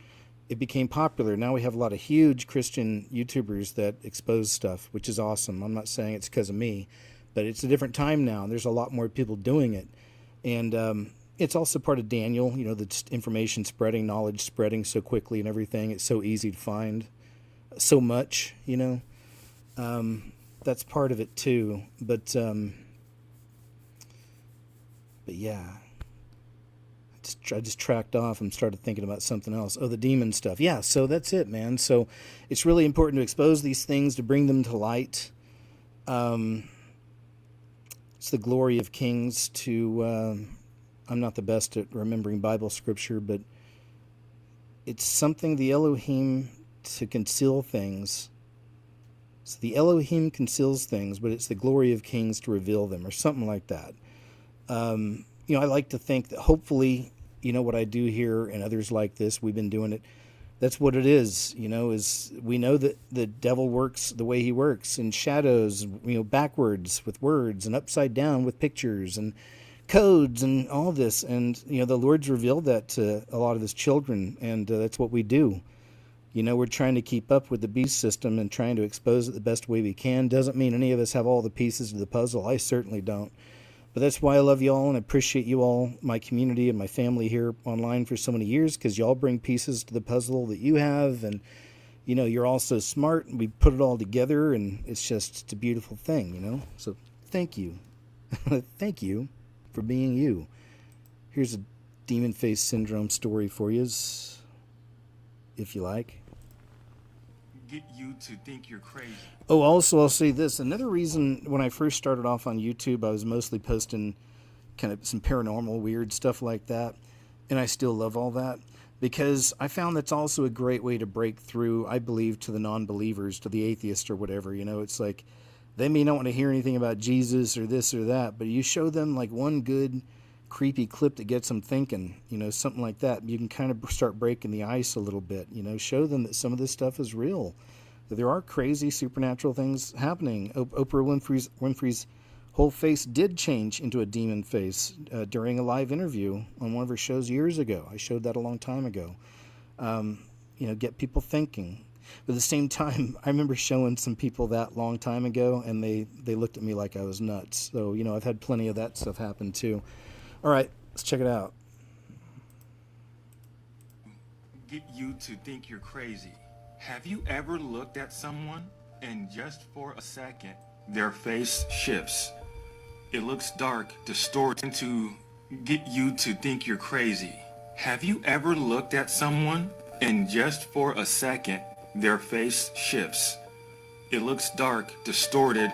it became popular. Now we have a lot of huge Christian YouTubers that expose stuff, which is awesome. I'm not saying it's because of me, but it's a different time now. There's a lot more people doing it. And it's also part of Daniel, the information spreading, knowledge spreading so quickly and everything. It's so easy to find so much, that's part of it too. But yeah, I just tracked off and started thinking about something else. Oh, the demon stuff. Yeah, so that's it, man. So it's really important to expose these things, to bring them to light. It's the glory of kings to... I'm not the best at remembering Bible scripture, but it's something, the Elohim, to conceal things. So the Elohim conceals things, but it's the glory of kings to reveal them, or something like that. I like to think that hopefully, what I do here and others like this, we've been doing it, that's what it is, is we know that the devil works the way he works, in shadows, backwards with words, and upside down with pictures, and codes and all this. And the Lord's revealed that to a lot of his children, and that's what we do. We're trying to keep up with the beast system and trying to expose it the best way we can. Doesn't mean any of us have all the pieces of the puzzle. I certainly don't. But that's why I love you all and appreciate you all, my community and my family here online for so many years, because y'all bring pieces to the puzzle that you have, and you're all so smart, and we put it all together, and it's a beautiful thing, so thank you. Thank you for being you. Here's a demon face syndrome story for you, if you like. Get you to think you're crazy. Oh, also I'll say this. Another reason when I first started off on YouTube, I was mostly posting kind of some paranormal, weird stuff like that. And I still love all that, because I found that's also a great way to break through, I believe, to the non-believers, to the atheists or whatever. It's like, they may not want to hear anything about Jesus or this or that, but you show them like one good creepy clip that gets them thinking, something like that. You can kind of start breaking the ice a little bit, show them that some of this stuff is real, that there are crazy supernatural things happening. Oprah Winfrey's whole face did change into a demon face during a live interview on one of her shows years ago. I showed that a long time ago. Get people thinking. But at the same time, I remember showing some people that long time ago, and they looked at me like I was nuts. So, I've had plenty of that stuff happen too. All right, let's check it out. Get you to think you're crazy. Have you ever looked at someone and just for a second, their face shifts? It looks dark, distorted to get you to think you're crazy. Have you ever looked at someone and just for a second, their face shifts? It looks dark, distorted,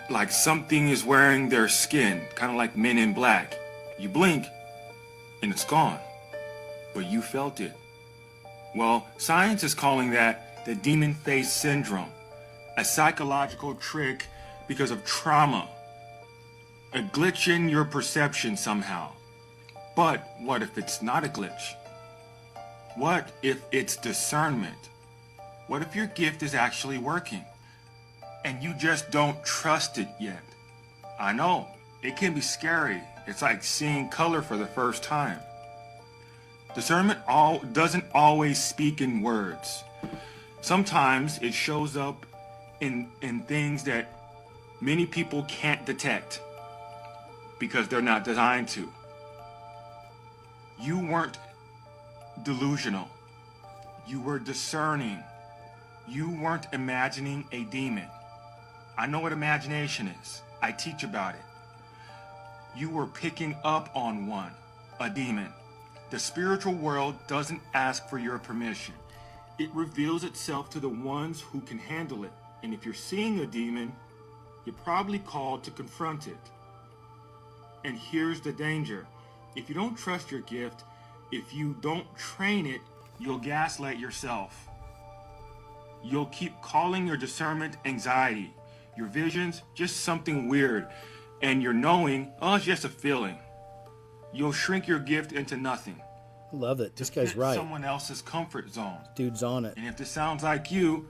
like something is wearing their skin, kind of like Men in Black. You blink, and it's gone. But you felt it. Well, science is calling that the demon face syndrome, a psychological trick because of trauma, a glitch in your perception somehow. But what if it's not a glitch? What if it's discernment? What if your gift is actually working? and you just don't trust it yet. I know, it can be scary. It's like seeing color for the first time. Discernment doesn't always speak in words. Sometimes it shows up in things that many people can't detect because they're not designed to. You weren't delusional. You were discerning. You weren't imagining a demon. I know what imagination is. I teach about it. You were picking up on one, a demon. The spiritual world doesn't ask for your permission. It reveals itself to the ones who can handle it. And if you're seeing a demon, you're probably called to confront it. And here's the danger. If you don't trust your gift, if you don't train it, you'll gaslight yourself. You'll keep calling your discernment anxiety, your visions just something weird, and your knowing, oh, it's just a feeling. You'll shrink your gift into nothing. Love it. This guy's right. Someone else's comfort zone. Dude's on it. And if this sounds like you,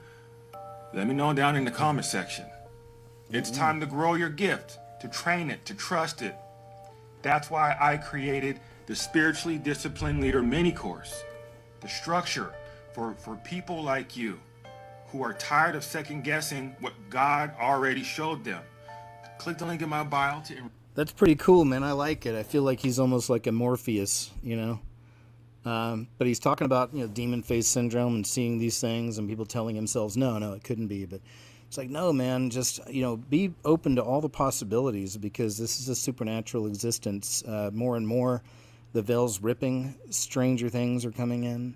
let me know down in the comment section. It's time to grow your gift, to train it, to trust it. That's why I created the Spiritually Disciplined Leader mini course. The structure for people like you who are tired of second guessing what God already showed them. Click the link in my bio to... That's pretty cool, man. I like it. I feel like he's almost like a Morpheus, you know? But he's talking about, you know, demon face syndrome and seeing these things and people telling themselves, no, it couldn't be. But it's like, no, man, just, you know, be open to all the possibilities because this is a supernatural existence. More and more, the veil's ripping, stranger things are coming in.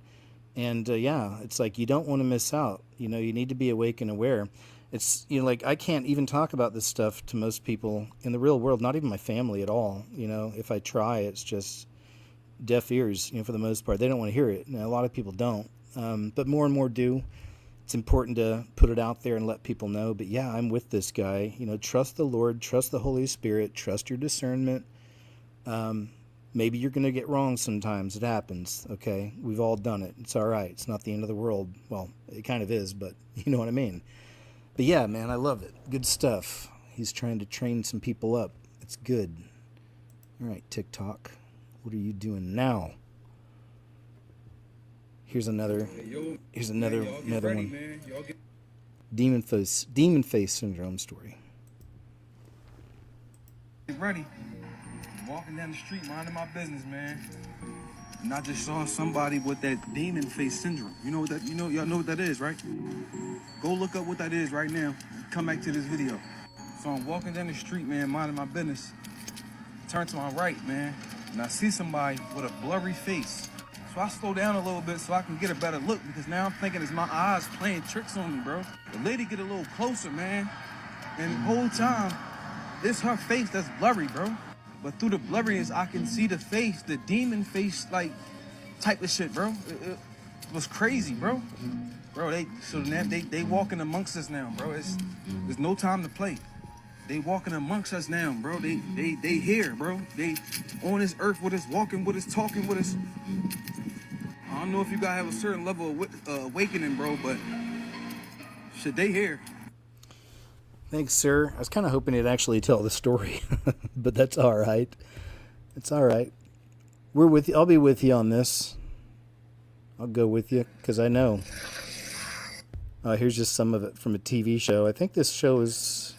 And, yeah, it's like you don't want to miss out. You know, you need to be awake and aware. It's, you know, like I can't even talk about this stuff to most people in the real world, not even my family at all. You know, if I try, it's just deaf ears, you know, for the most part. They don't want to hear it. And a lot of people don't. But more and more do. It's important to put it out there and let people know. But yeah, I'm with this guy. You know, trust the Lord, trust the Holy Spirit, trust your discernment. Maybe you're going to get wrong sometimes. It happens, okay? We've all done it. It's all right. It's not the end of the world. Well, it kind of is, but you know what I mean. But yeah, man, I love it. Good stuff. He's trying to train some people up. It's good. All right, TikTok. What are you doing now? Here's another one. Demon face syndrome story. Get ready. I'm walking down the street, minding my business, man. And I just saw somebody with that demon face syndrome. You know what that? Y'all know what that is, right? Go look up what that is right now. Come back to this video. So I'm walking down the street, man, minding my business. Turn to my right, man, and I see somebody with a blurry face. So I slow down a little bit so I can get a better look because now I'm thinking it's my eyes playing tricks on me, bro. The lady get a little closer, man, and the whole time, it's her face that's blurry, bro. But through the blurriness, I can see the face, the demon face, like, type of shit, bro. It was crazy, bro. Bro, they walking amongst us now, bro. There's no time to play. They walking amongst us now, bro. They here, bro. They on this earth with us, walking with us, talking with us. I don't know if you gotta have a certain level of awakening, bro, but shit, they here. Thanks, sir. I was kind of hoping he'd actually tell the story, but that's all right. It's all right. We're with you. I'll be with you on this. I'll go with you because I know. Here's just some of it from a TV show. I think this show is...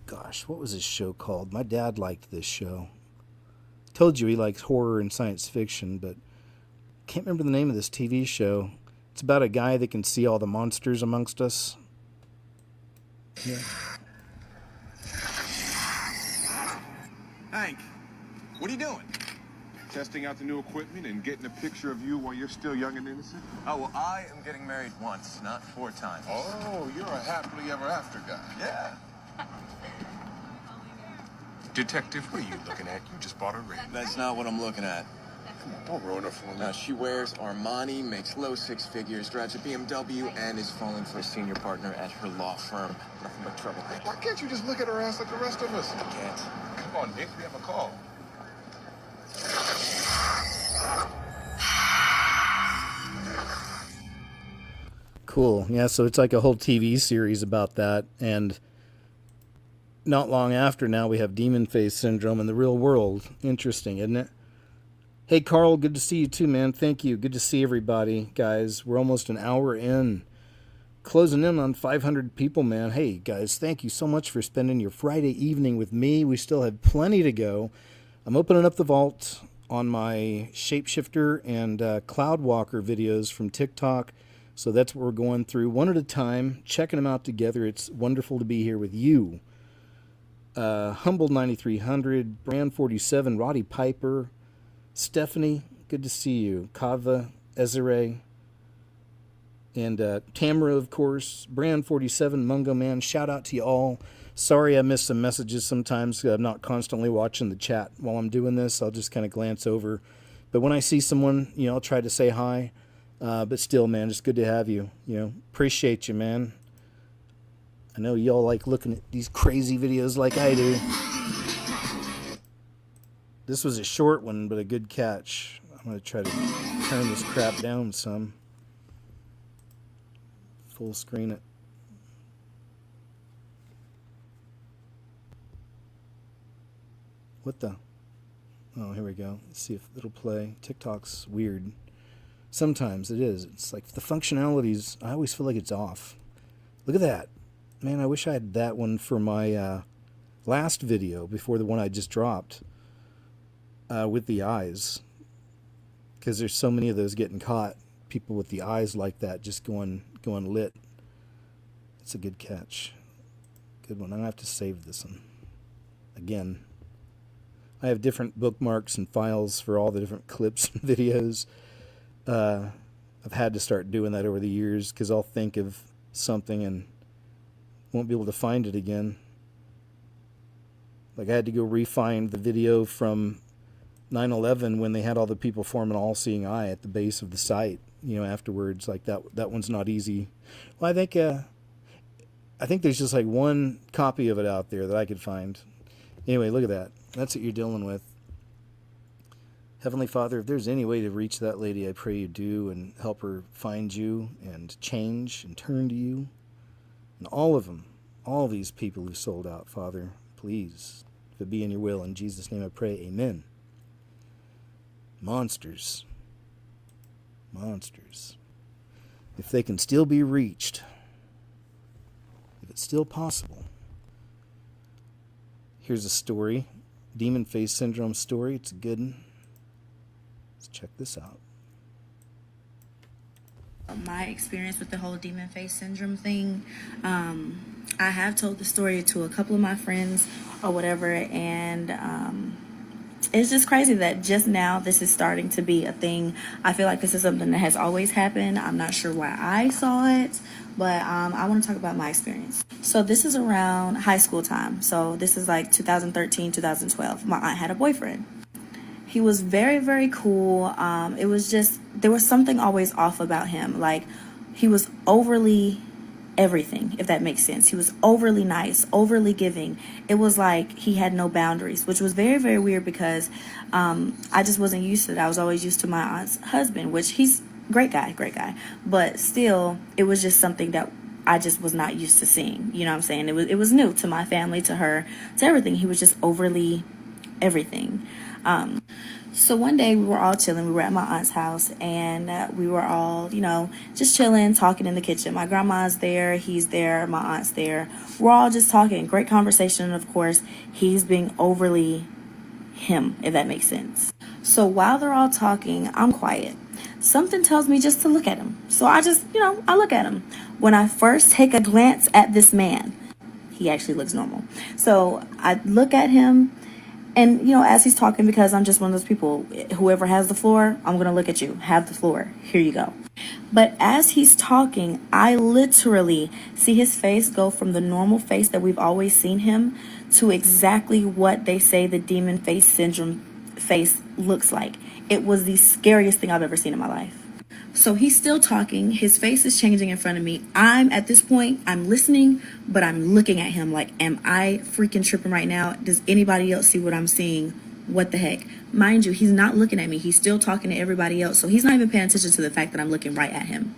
Gosh, what was this show called? My dad liked this show. Told you he likes horror and science fiction, but can't remember the name of this TV show. It's about a guy that can see all the monsters amongst us. Yeah. Hank, what are you doing? Testing out the new equipment and getting a picture of you while you're still young and innocent? Oh, well, I am getting married once, not 4 times. Oh, you're a happily ever after guy. Yeah. Detective, what are you looking at? You just bought a ring. That's not what I'm looking at. Come on, don't ruin it for me. She wears Armani, makes low 6 figures, drives a BMW, and is falling for a senior partner at her law firm. Nothing but trouble. Why can't you just look at her ass like the rest of us? I can't. Come on, Nick, we have a call. Cool. Yeah, so it's like a whole TV series about that. And not long after now, we have demon face syndrome in the real world. Interesting, isn't it? Hey, Carl, good to see you too, man. Thank you. Good to see everybody, guys. We're almost an hour in. Closing in on 500 people, man. Hey, guys, thank you so much for spending your Friday evening with me. We still have plenty to go. I'm opening up the vault on my Shapeshifter and Cloudwalker videos from TikTok. So that's what we're going through one at a time, checking them out together. It's wonderful to be here with you. Humble 9300, Brand 47, Roddy Piper, Stephanie, good to see you. Kava, Ezere, and Tamara, of course, Brand 47, Mungo Man. Shout out to you all. Sorry I missed some messages sometimes. I'm not constantly watching the chat while I'm doing this. I'll just kind of glance over. But when I see someone, I'll try to say hi. But still, man, it's good to have you. Appreciate you, man. I know y'all like looking at these crazy videos like I do. This was a short one, but a good catch. I'm going to try to turn this crap down some. Full screen it. What the? Oh, here we go. Let's see if it'll play. TikTok's weird. Sometimes it is. It's like the functionalities, I always feel like it's off. Look at that. Man, I wish I had that one for my last video before the one I just dropped with the eyes. Because there's so many of those getting caught. People with the eyes like that just going lit. It's a good catch. Good one. I'm going to have to save this one. Again. I have different bookmarks and files for all the different clips and videos. I've had to start doing that over the years because I'll think of something and won't be able to find it again. Like I had to go re-find the video from 9/11 when they had all the people forming an all-seeing eye at the base of the site. Afterwards, like that one's not easy. Well, I think there's just like one copy of it out there that I could find. Anyway, look at that. That's what you're dealing with. Heavenly Father, if there's any way to reach that lady, I pray you do and help her find you and change and turn to you. And all of them, all these people who sold out, Father, please, if it be in your will, in Jesus' name I pray, amen. Monsters. Monsters. If they can still be reached, if it's still possible. Here's a story. Demon face syndrome story. It's a good one. Let's check this out. My experience with the whole demon face syndrome thing, I have told the story to a couple of my friends or whatever, and it's just crazy that just now this is starting to be a thing. I feel like this is something that has always happened. I'm not sure why I saw it, but I want to talk about my experience. So this is around high school time. So this is like 2013, 2012. My aunt had a boyfriend. He was very, very cool. It was just, there was something always off about him. Like, he was overly everything, if that makes sense. He was overly nice, overly giving. It was like he had no boundaries, which was very, very weird because I just wasn't used to it. I was always used to my aunt's husband, which he's great guy. But still, it was just something that I just was not used to seeing. You know what I'm saying? It was new to my family, to her, to everything. He was just overly everything. So one day we were all chilling. We were at my aunt's house, and we were all, just chilling, talking in the kitchen. My grandma's there, he's there, my aunt's there. We're all just talking. Great conversation. And of course, he's being overly him, if that makes sense. So while they're all talking, I'm quiet. Something tells me just to look at him. So I just, I look at him. When I first take a glance at this man, he actually looks normal. So I look at him. And, as he's talking, because I'm just one of those people, whoever has the floor, I'm going to look at you. Have the floor. Here you go. But as he's talking, I literally see his face go from the normal face that we've always seen him to exactly what they say the demon face syndrome face looks like. It was the scariest thing I've ever seen in my life. So he's still talking. His face is changing in front of me. At this point, I'm listening, but I'm looking at him like, am I freaking tripping right now? Does anybody else see what I'm seeing? What the heck? Mind you, he's not looking at me. He's still talking to everybody else. So he's not even paying attention to the fact that I'm looking right at him.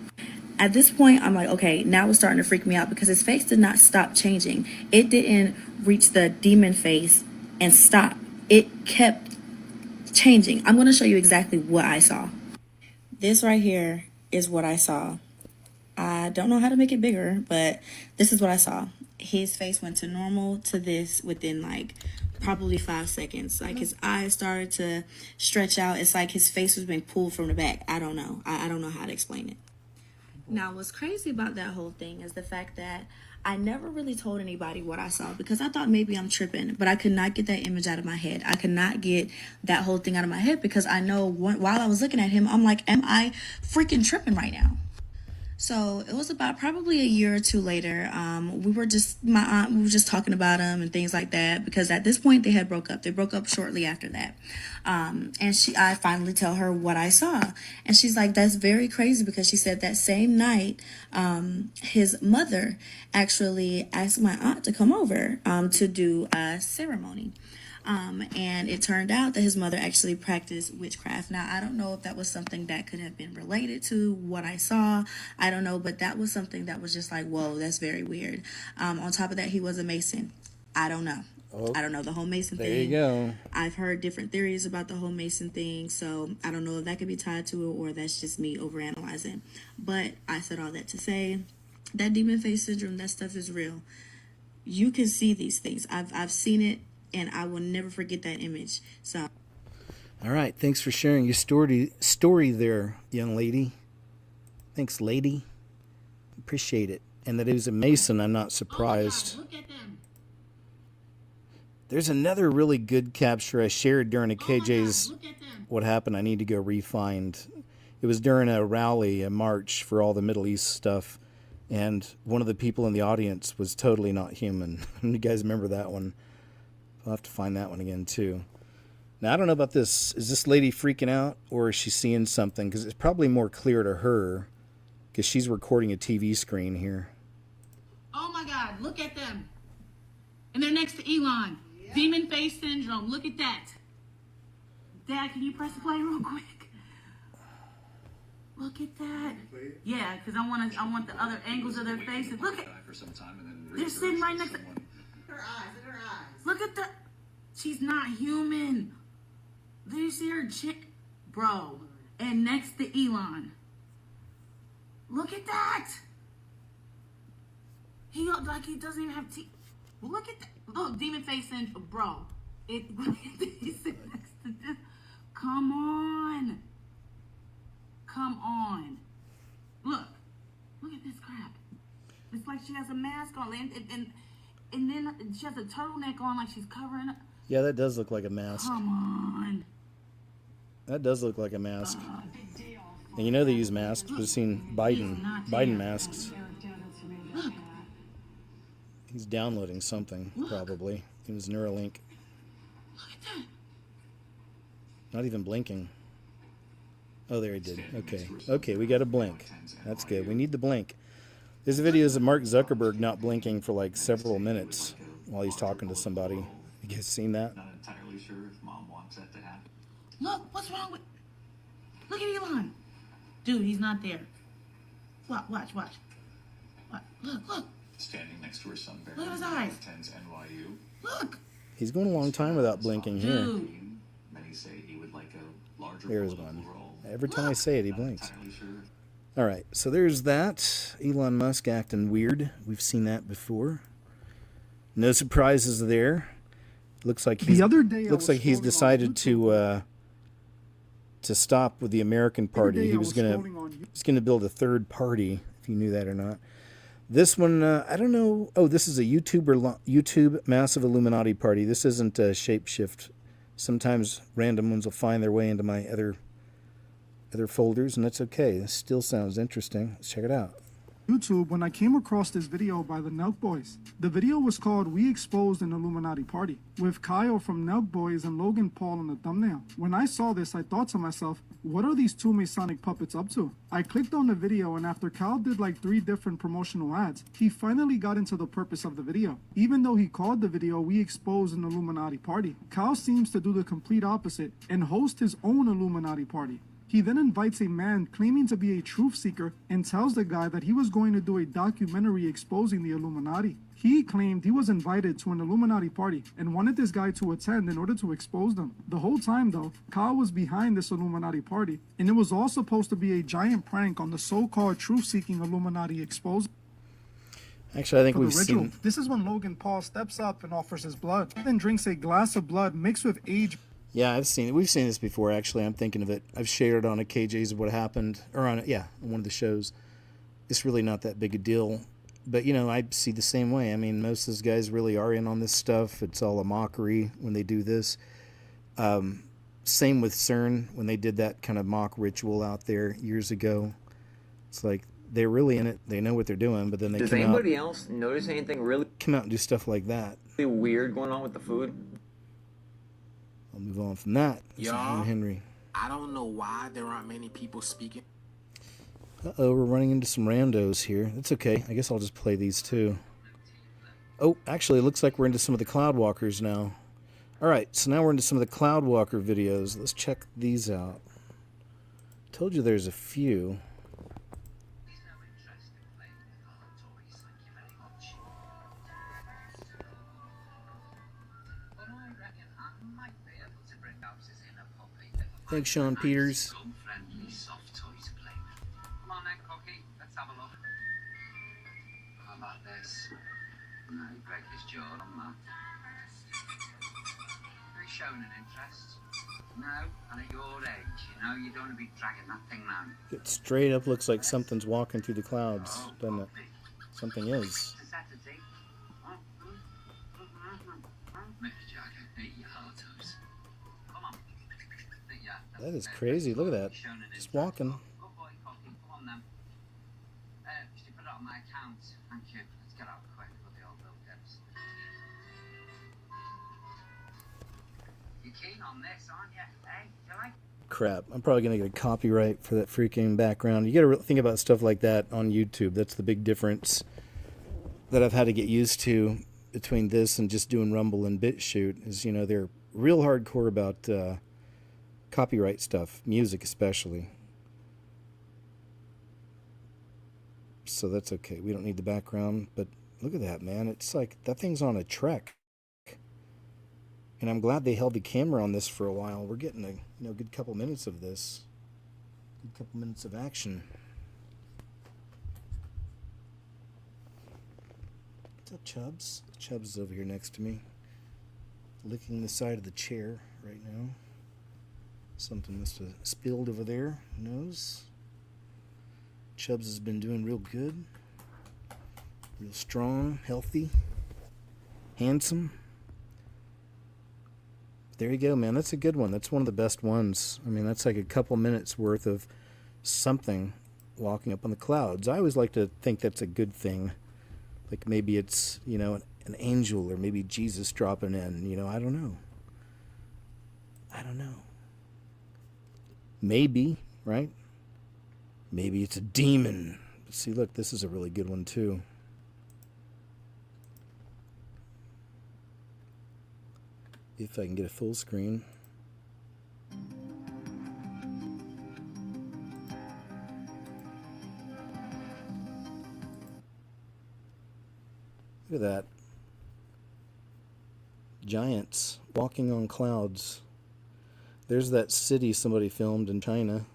At this point, I'm like, okay, now it's starting to freak me out because his face did not stop changing. It didn't reach the demon face and stop. It kept changing. I'm going to show you exactly what I saw. This right here is what I saw. I don't know how to make it bigger, but this is what I saw. His face went to normal to this within like probably 5 seconds. Like his eyes started to stretch out. It's like his face was being pulled from the back. I don't know. I don't know how to explain it. Now, what's crazy about that whole thing is the fact that I never really told anybody what I saw because I thought maybe I'm tripping, but I could not get that image out of my head. I could not get that whole thing out of my head because I know while I was looking at him, I'm like, am I freaking tripping right now? So it was about probably a year or two later. My aunt, we were just talking about him and things like that because at this point they had broke up. They broke up shortly after that. I finally tell her what I saw. And she's like, that's very crazy because she said that same night, his mother actually asked my aunt to come over to do a ceremony. And it turned out that his mother actually practiced witchcraft. Now, I don't know if that was something that could have been related to what I saw. I don't know, but that was something that was just like, whoa, that's very weird. On top of that, he was a Mason. I don't know. I don't know the whole Mason thing. There you go. I've heard different theories about the whole Mason thing, so I don't know if that could be tied to it or that's just me overanalyzing. But I said all that to say that demon face syndrome, that stuff is real. You can see these things. I've seen it. And I will never forget that image. So, all right. Thanks for sharing your story there, young lady. Thanks, lady. Appreciate it. And that it was a Mason, I'm not surprised. Look at them. There's another really good capture I shared during a KJ's What Happened. I need to go re-find. It was during a rally, a march for all the Middle East stuff. And one of the people in the audience was totally not human. You guys remember that one? I'll have to find that one again, too. Now, I don't know about this. Is this lady freaking out, or is she seeing something? Because it's probably more clear to her, because she's recording a TV screen here. Oh, my God. Look at them. And they're next to Elon. Yeah. Demon face syndrome. Look at that. Dad, can you press play real quick? Look at that. Yeah, because I want the other angles of their faces. Look at. They're sitting right next to. Her eyes. Look at the. She's not human. Do you see her chin? Bro. And next to Elon. Look at that. He looked like he doesn't even have teeth. Look at that. Look, demon face syndrome. Bro. He's sitting next to this. Come on. Come on. Look. Look at this crap. It's like she has a mask on. And then she has a turtleneck on like she's covering up. Yeah, that does look like a mask. Come on. That does look like a mask. And you know they use masks. We've seen Biden masks. Look. He's downloading something, probably. It was Neuralink. Look at that. Not even blinking. Oh, there he did. Okay. Okay, we got a blink. That's good. We need the blink. There's videos of Mark Zuckerberg not blinking for like several minutes while he's talking to somebody. You guys seen that? Not entirely sure if Mom wants that to happen. Look, what's wrong with... Look at Elon. Dude, he's not there. Watch. Look. Standing next to her son, Look at his eyes. Attends NYU. Look. He's going a long time without blinking here. Dude. Many say he would like a larger There's one. Every time I say it, he blinks. All right, so there's that. Elon Musk acting weird. We've seen that before. No surprises there. Looks like he's decided to stop with the American Party. He was gonna build a third party. If you knew that or not. This one, I don't know. Oh, this is a YouTube Massive Illuminati Party. This isn't a Shapeshift. Sometimes random ones will find their way into my other folders, and that's okay. This still sounds interesting. Let's check it out. YouTube when I came across this video by the Nelk Boys. The video was called We Exposed an Illuminati Party, with Kyle from Nelk Boys and Logan Paul in the thumbnail. When I saw this, I thought to myself, what are these two Masonic puppets up to? I clicked on the video, and after Kyle did like 3 different promotional ads, he finally got into the purpose of the video. Even though he called the video We Exposed an Illuminati Party, Kyle seems to do the complete opposite and host his own Illuminati party. He then invites a man claiming to be a truth seeker and tells the guy that he was going to do a documentary exposing the Illuminati. He claimed he was invited to an Illuminati party and wanted this guy to attend in order to expose them. The whole time, though, Kyle was behind this Illuminati party, and it was all supposed to be a giant prank on the so-called truth-seeking Illuminati exposed. Actually, I think For the we've ritual, seen... this is when Logan Paul steps up and offers his blood, then drinks a glass of blood mixed with age. Yeah, we've seen this before, actually. I'm thinking of it. I've shared it on a KJ's of what happened, or on one of the shows. It's really not that big a deal. But, you know, I see the same way. I mean, most of those guys really are in on this stuff. It's all a mockery when they do this. Same with CERN, when they did that kind of mock ritual out there years ago. It's like, they're really in it. They know what they're doing, but then they Does come anybody out, else notice anything really come out and do stuff like that. weird going on with the food? I'll move on from that. Y'all, Henry. I don't know why there aren't many people speaking. Uh-oh, we're running into some randos here. That's okay. I guess I'll just play these too. Oh, actually, it looks like we're into some of the Cloudwalkers now. Alright, so now we're into some of the Cloudwalker videos. Let's check these out. Told you there's a few. Thanks, Sean Peters. Come on then, Cookie. Let's have a look. How about this? No, break his jaw on that. Are you showing an interest? No, and at your age, you know, you don't want to be dragging that thing now. It straight up looks like something's walking through the clouds, doesn't it? Something is. Is that a thing? Mickey Jagger, eat your heart toes. Come on. That is crazy. Look at that. Just walking. Good boy, Cookie. Come on then. Just put it on my account. Thank you. Let's get out quick for the old bill gets. You're keen on this, aren't you? Hey, you like? Crap. I'm probably going to get a copyright for that freaking background. You got to think about stuff like that on YouTube. That's the big difference that I've had to get used to between this and just doing Rumble and BitChute is, you know, they're real hardcore about copyright stuff, music especially. So that's okay. We don't need the background, but look at that, man. It's like that thing's on a trek. And I'm glad they held the camera on this for a while. We're getting a good couple minutes of this. Good couple minutes of action. What's up, Chubbs? Chubbs is over here next to me, licking the side of the chair right now. Something must have spilled over there. Who knows? Chubbs has been doing real good. Real strong, healthy, handsome. There you go, man. That's a good one. That's one of the best ones. I mean, that's like a couple minutes worth of something walking up on the clouds. I always like to think that's a good thing. Like maybe it's, you know, an angel or maybe Jesus dropping in. You know, I don't know. I don't know. Maybe, right? Maybe it's a demon. But see, look, this is a really good one too. If I can get a full screen. Look at that. Giants walking on clouds. There's that city somebody filmed in China.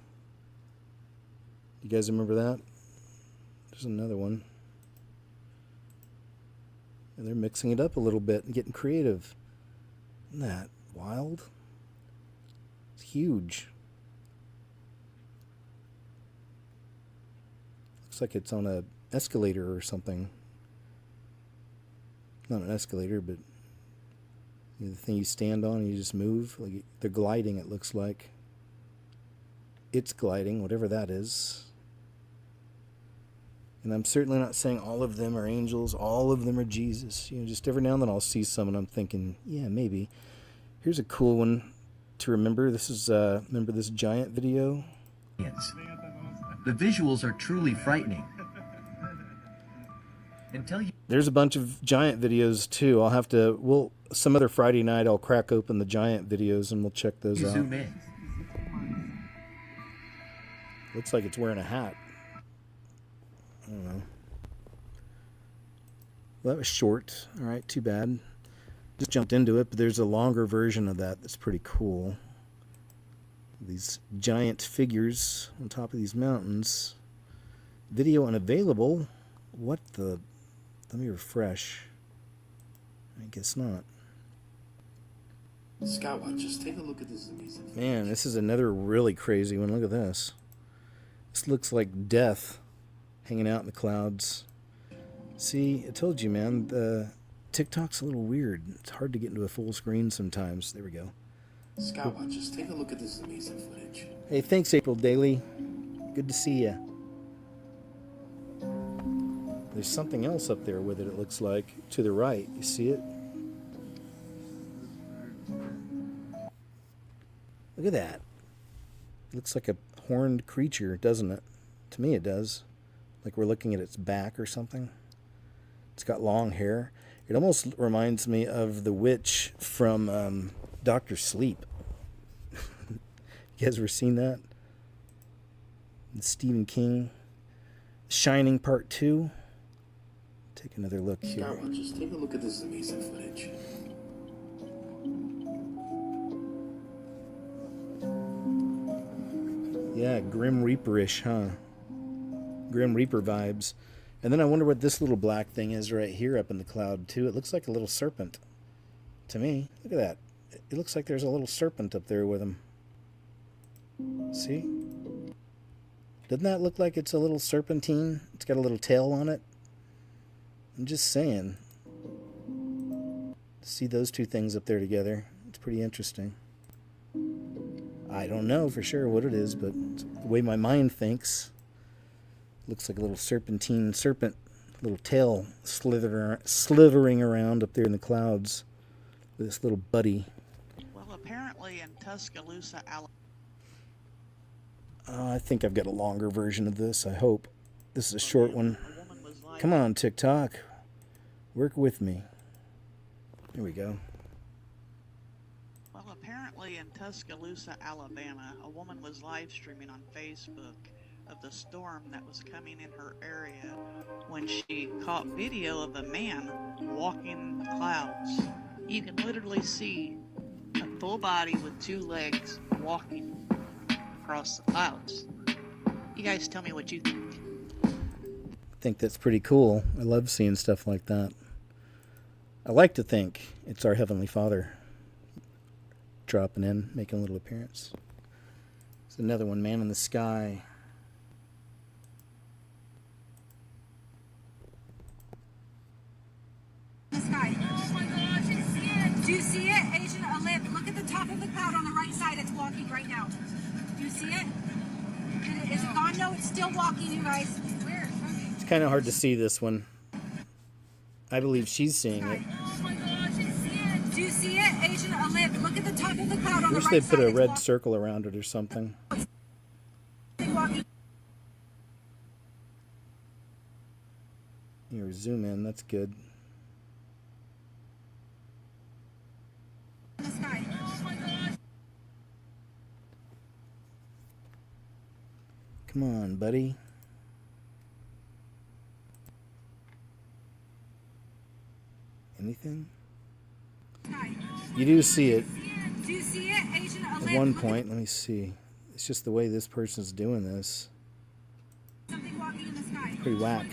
You guys remember that? There's another one. And they're mixing it up a little bit and getting creative. Isn't that wild? It's huge. Looks like it's on a escalator or something. Not an escalator, but you know, the thing you stand on and you just move. Like they're gliding, it looks like. It's gliding, whatever that is. And I'm certainly not saying all of them are angels, all of them are Jesus. You know, just every now and then I'll see some and I'm thinking, yeah, maybe. Here's a cool one to remember. This is, remember this giant video? The visuals are truly frightening. Until you... There's a bunch of giant videos too. I'll have to, some other Friday night I'll crack open the giant videos and we'll check those out. Zoom in. Looks like it's wearing a hat. I don't know. Well, that was short. All right, too bad. Just jumped into it, but there's a longer version of that that's pretty cool. These giant figures on top of these mountains. Video unavailable. What the? Let me refresh. I guess not. Skywatchers, take a look at this amazing. Man, this is another really crazy one. Look at this. This looks like death hanging out in the clouds. See, I told you, man, the TikTok's a little weird. It's hard to get into a full screen sometimes. There we go. Skywatchers, take a look at this amazing footage. Hey, thanks, April Daly. Good to see ya. There's something else up there with it, it looks like. To the right. You see it? Look at that. It looks like a horned creature, doesn't it? To me it does. Like we're looking at its back or something. It's got long hair. It almost reminds me of the witch from Dr. Sleep. You guys ever seen that? Stephen King. Shining Part 2. Take another look here. Skywatchers, take a look at this amazing footage. Yeah, Grim Reaper-ish, huh? Grim Reaper vibes. And then I wonder what this little black thing is right here up in the cloud, too. It looks like a little serpent. To me. Look at that. It looks like there's a little serpent up there with him. See? Doesn't that look like it's a little serpentine? It's got a little tail on it. I'm just saying. See those two things up there together. It's pretty interesting. I don't know for sure what it is, but the way my mind thinks, looks like a little serpentine serpent, little tail slithering around up there in the clouds with this little buddy. Well, apparently in Tuscaloosa, Alabama. I think I've got a longer version of this, I hope. This is a short one. Come on, TikTok. Work with me. Here we go. Well, apparently in Tuscaloosa, Alabama, a woman was live streaming on Facebook of the storm that was coming in her area when she caught video of a man walking the clouds. You can literally see a full body with two legs walking across the clouds. You guys tell me what you think. I think that's pretty cool. I love seeing stuff like that. I like to think it's our Heavenly Father dropping in, making a little appearance. There's another one, Man in the Sky. The sky. Oh my gosh, I see it. Do you see it? Asian Olymp. Look at the top of the cloud on the right side. It's walking right now. Do you see it? Is it gone? No, it's still walking, you guys. Where? It's kind of hard to see this one. I believe she's seeing it. Oh my gosh, I see it. Do you see it? Asian Olymp. Look at the top of the cloud on I the wish right they'd side. put a red circle around it or something. Walking. Here, zoom in. That's good. The sky. Oh my gosh. Come on, buddy. Anything? You do see it. Do you see it? Asian Olymp. At one point, let me see. It's just the way this person's doing this. Something walking in the sky. Pretty whack.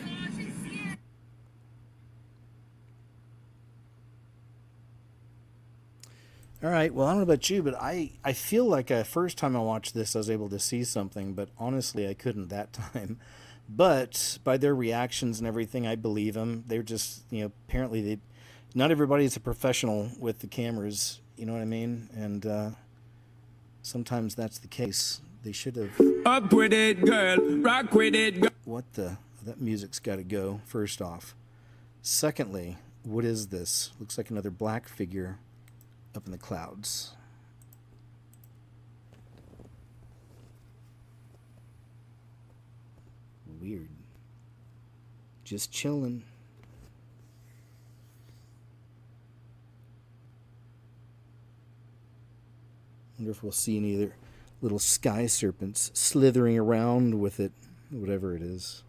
All right, well, I don't know about you, but I feel like first time I watched this, I was able to see something, but honestly, I couldn't that time. But by their reactions and everything, I believe them. They're just, apparently not everybody's a professional with the cameras, you know what I mean? And sometimes that's the case. They should have... Up with it, girl. Rock with it, girl. What the... That music's got to go, first off. Secondly, what is this? Looks like another black figure up in the clouds. Weird. Just chilling. Wonder if we'll see any other Little sky serpents slithering around with it, whatever it is.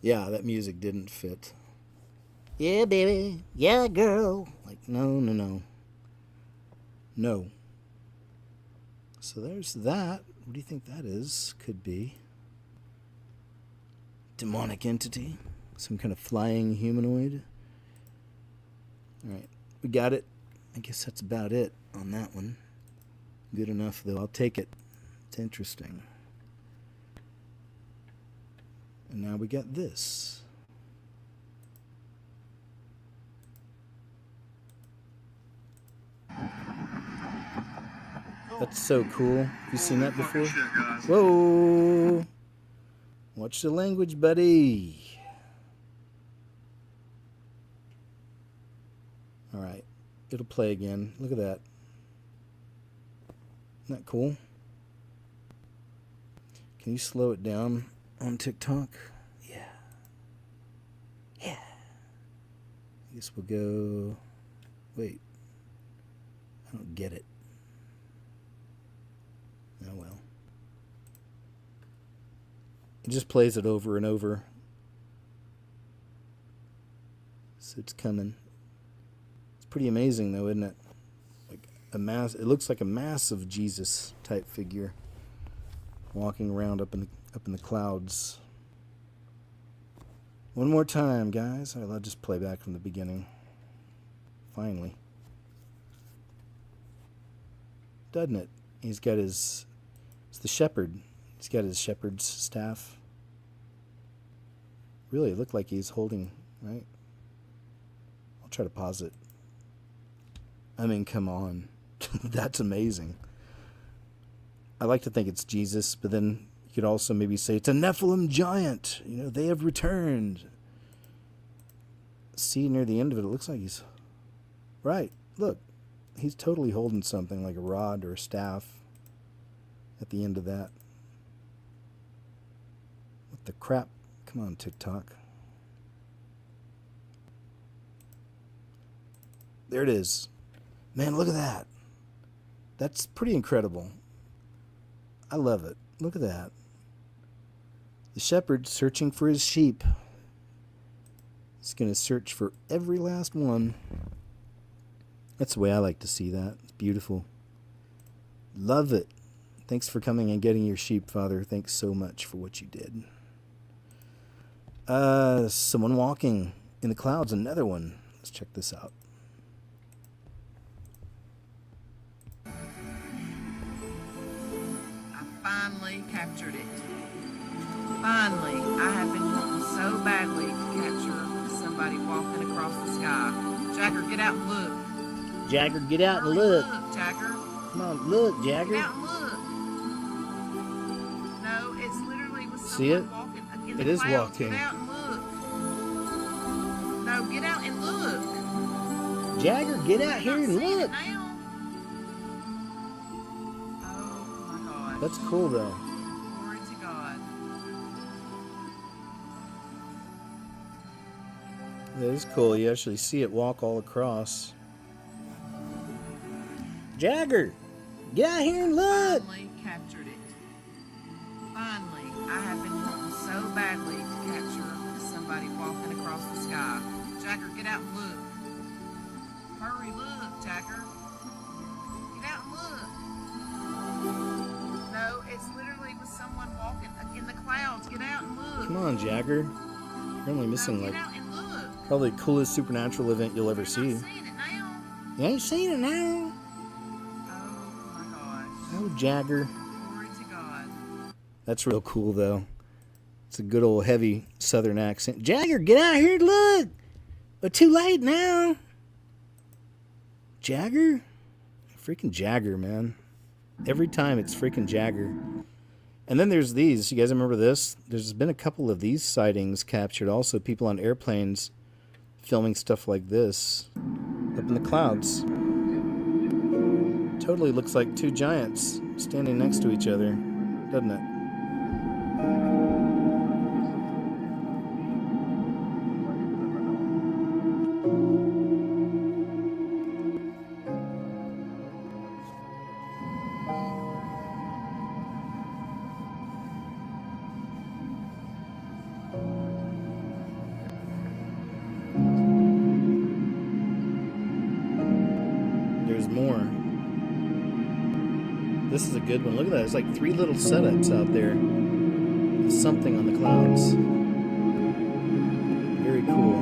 Yeah, that music didn't fit. Yeah, baby. Yeah, girl. Like, no, no, no. No. So there's that. What do you think that is? Could be. Demonic entity? Some kind of flying humanoid? Alright, we got it. I guess that's about it on that one. Good enough, though. I'll take it. It's interesting. And now we got this. That's so cool. Have you seen that before? Whoa! Watch the language, buddy. Alright, it'll play again. Look at that. Isn't that cool? Can you slow it down on TikTok? Yeah. Yeah. I guess we'll go... Wait. I don't get it. Oh well. It just plays it over and over. So it's coming. It's pretty amazing though, isn't it? Like a mass. It looks like a massive Jesus type figure walking around up in the clouds. One more time, guys. I'll just play back from the beginning. Finally. Doesn't it? He's got his... It's the shepherd. He's got his shepherd's staff. Really, it looked like he's holding, right? I'll try to pause it. I mean, come on. That's amazing. I like to think it's Jesus, but then you could also maybe say it's a Nephilim giant. You know, they have returned. See, near the end of it, it looks like he's... Right, look. He's totally holding something like a rod or a staff at the end of that. What the crap? Come on, TikTok. There it is. Man, look at that. That's pretty incredible. I love it. Look at that. The shepherd searching for his sheep. He's going to search for every last one. That's the way I like to see that. It's beautiful. Love it. Thanks for coming and getting your sheep, Father. Thanks so much for what you did. Someone walking in the clouds. Another one. Let's check this out. I finally captured it. Finally, I have been wanting so badly to capture somebody walking across the sky. Jagger, get out and look. Jagger, get out and look. Look, Jagger. Come on, look, Jagger. Get out and look. No, it's literally with someone See it? walking in It the is clouds. walking. Get out and look. No, get out and look. Jagger, get out here and look. Oh my gosh. That's cool, though. Glory to God. That is cool. You actually see it walk all across. Jagger, get out here and look. Finally captured it. Finally, I have been wanting so badly to capture somebody walking across the sky. Jagger, get out and look. Hurry, look, Jagger. Get out and look. No, it's literally with someone walking in the clouds. Get out and look. Come on, Jagger. You're only missing Get like out and look. probably the coolest supernatural event you'll ever see. You ain't seen it now. Oh, Jagger. Glory to God. That's real cool, though. It's a good old heavy southern accent. Jagger, get out here and look. But too late now. Jagger? Freaking Jagger, man. Every time it's freaking Jagger. And then there's these. You guys remember this? There's been a couple of these sightings captured. Also, people on airplanes filming stuff like this up in the clouds. Totally looks like two giants standing next to each other, doesn't it? This is a good one. Look at that. There's like 3 little setups out there. Something on the clouds. Very cool.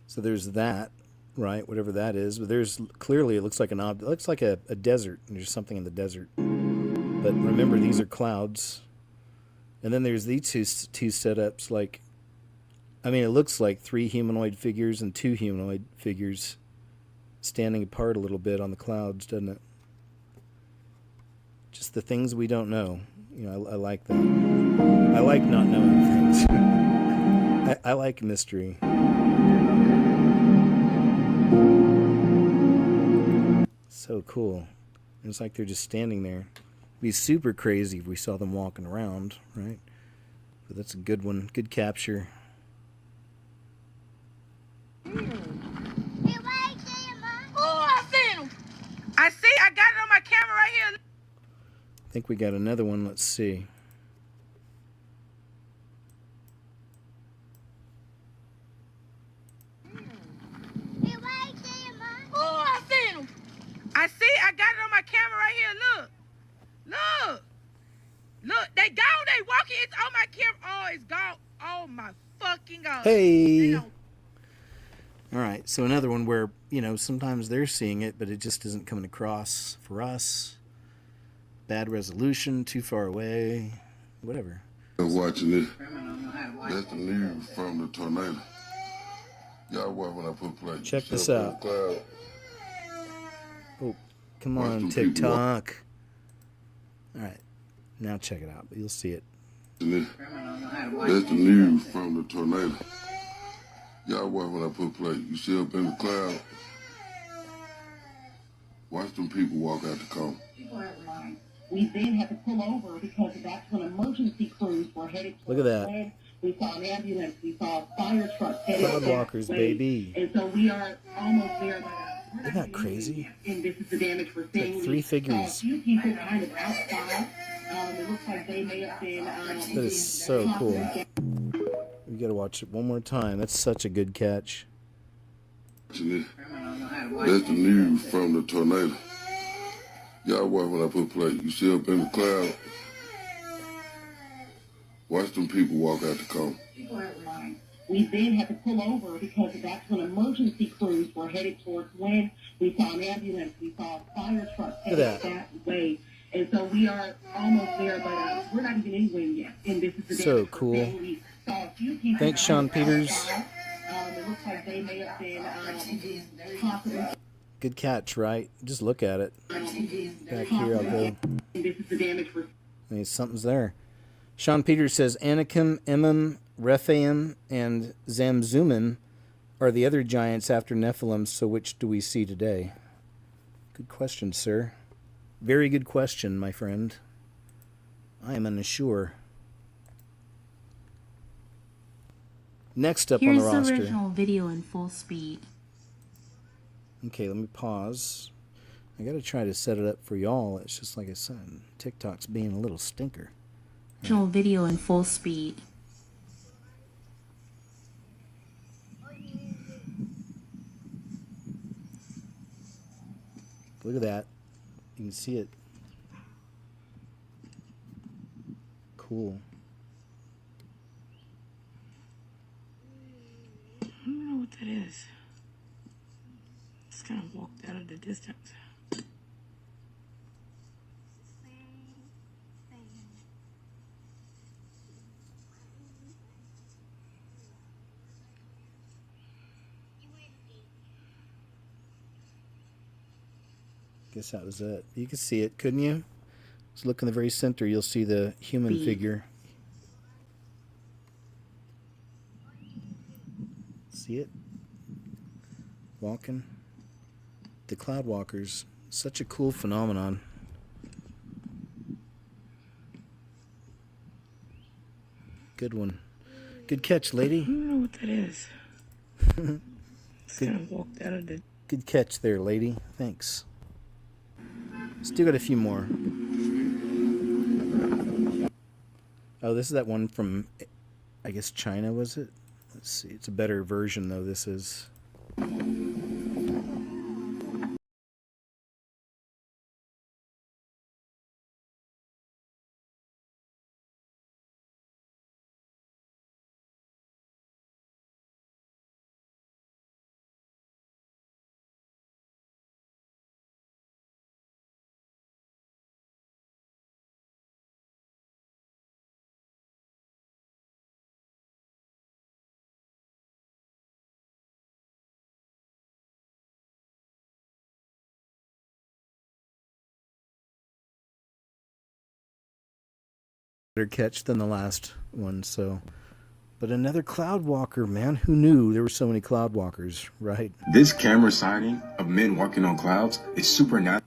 So there's that, right? Whatever that is. But there's clearly, it looks like it looks like a desert. There's something in the desert. But remember, these are clouds. And then there's these two setups. Like, I mean, it looks like 3 humanoid figures and 2 humanoid figures standing apart a little bit on the clouds, doesn't it? Just the things we don't know. You know, I like that. I like not knowing things. I like mystery. So cool. It's like they're just standing there. It'd be super crazy if we saw them walking around, right? But that's a good one. Good capture. Oh, I seen him. I got it on my camera right here. I think we got another one. Let's see. Oh, I seen him. I got it on my camera right here. Look, they gone, they walking, it's on my camera. Oh, it's gone. Oh my fucking God. Hey! Alright, so another one where, you know, sometimes they're seeing it, but it just isn't coming across for us. Bad resolution, too far away, whatever. Watching this. That's the news from the tornado. Y'all watch when I put play. Check this out. Oh, come on, TikTok. Alright, now check it out. You'll see it. That's the news from the tornado. Y'all watch when I put play. You see up in the cloud. Watch them people walk out the car. We then had to pull over because that's when emergency crews were headed. Look at that. We saw an ambulance. We saw a fire truck headed Cloud walkers, baby. And so we are almost there. Isn't that crazy? And this is the damage we're seeing. Like 3 figures. A few people kind of outside. It looks like they may have been. That is so cool. We gotta watch it one more time. That's such a good catch. That's the news from the tornado. Y'all watch when I put play. You see up in the cloud. Watch them people walk out the car. We then had to pull over because that's when emergency crews were headed towards when we saw an ambulance. We saw a fire truck headed that way. And so we are almost there, but we're not even anywhere yet. And this is the so cool. Thanks, Sean Peters. It looks like they may have been possibly. Good catch, right? Just look at it. Back here, I'll go. This is the damage we're. I mean, something's there. Sean Peters says Anakim, Emim, Rephaim, and Zamzummim are the other giants after Nephilim, so which do we see today? Good question, sir. Very good question, my friend. I am unsure. Next up on the roster. Here's the original video in full speed. Okay, let me pause. I gotta try to set it up for y'all. It's just like I said, TikTok's being a little stinker. Original video in full speed. Look at that. You can see it. Cool. I don't know what that is. Just kind of walked out of the distance. Guess that was it. You can see it, couldn't you? Just look in the very center. You'll see the human figure. See it? Walking. The cloud walkers. Such a cool phenomenon. Good one. Good catch, lady. I don't know what that is. Just kind of walked out of the. Good catch there, lady. Thanks. Still got a few more. Oh, this is that one from, I guess, China, was it? Let's see. It's a better version, though, this is. Better catch than the last one, so. But another cloud walker, man. Who knew there were so many cloud walkers, right? This camera sighting of men walking on clouds is supernatural.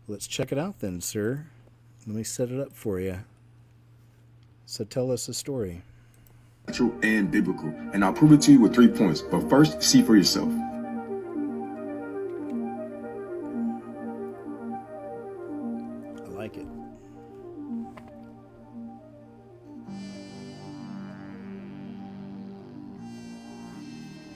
Let's check it out then, sir. Let me set it up for you. So tell us a story. Natural and biblical. And I'll prove it to you with 3 points. But first, see for yourself. I like it.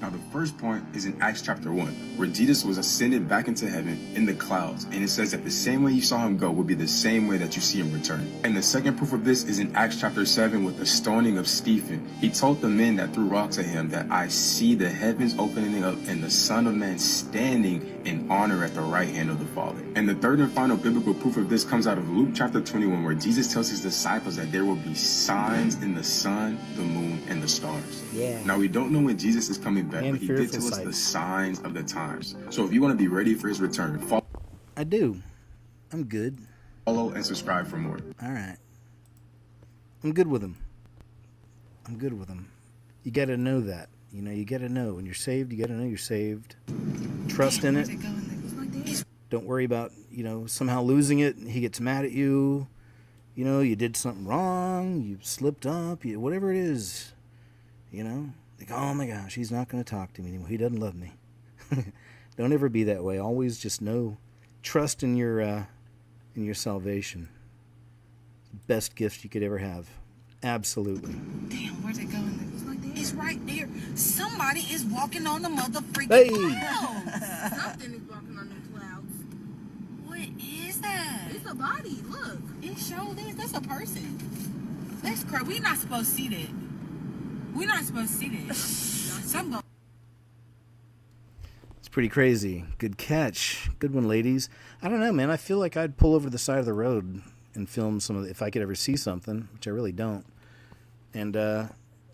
Now, the first point is in Acts chapter 1, where Jesus was ascended back into heaven in the clouds. And it says that the same way you saw him go will be the same way that you see him return. And the second proof of this is in Acts chapter 7 with the stoning of Stephen. He told the men that threw rocks at him that I see the heavens opening up and the Son of Man standing in honor at the right hand of the Father. And the third and final biblical proof of this comes out of Luke chapter 21, where Jesus tells his disciples that there will be signs in the sun, the moon, and the stars. Yeah. Now, we don't know when Jesus is coming back, And but he did tell us the signs of the times. So if you want to be ready for his return, follow. I do. I'm good. Follow and subscribe for more. All right. I'm good with him. I'm good with him. You got to know that. You know, you got to know when you're saved, you got to know you're saved. Trust in it. Don't worry about, you know, somehow losing it. He gets mad at you. You know, you did something wrong. You slipped up. Whatever it is, you know. Like, oh my gosh, he's not going to talk to me anymore. He doesn't love me. Don't ever be that way. Always just know, trust in your salvation. Best gift you could ever have. Absolutely. Damn, where'd it go? It's right there. Somebody is walking on the motherfucking Hey! clouds. Something is walking on them clouds. What is that? It's a body. Look. It showed is. That's a person. That's crazy. We're not supposed to see that. We're not supposed to see that. Something. It's pretty crazy. Good catch. Good one, ladies. I don't know, man. I feel like I'd pull over the side of the road and film some of it if I could ever see something, which I really don't. And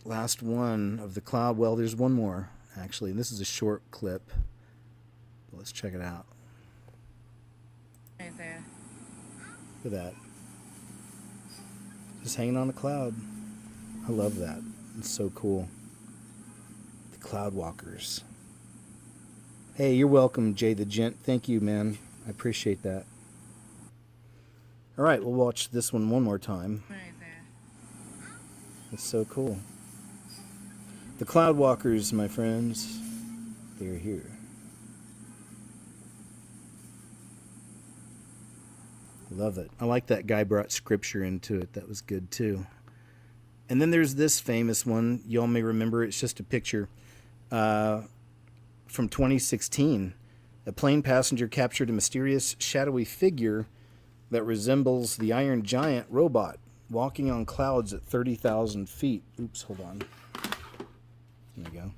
last one of the cloud. Well, there's one more, actually. This is a short clip. Let's check it out. Right there. Look at that. Just hanging on a cloud. I love that. It's so cool. The cloud walkers. Hey, you're welcome, Jay the Gent. Thank you, man. I appreciate that. All right, we'll watch this one more time. Right there. It's so cool. The cloud walkers, my friends, they're here. Love it. I like that guy brought scripture into it. That was good, too. And then there's this famous one. Y'all may remember. It's just a picture from 2016. A plane passenger captured a mysterious, shadowy figure that resembles the Iron Giant robot walking on clouds at 30,000 feet. Oops, hold on. There we go.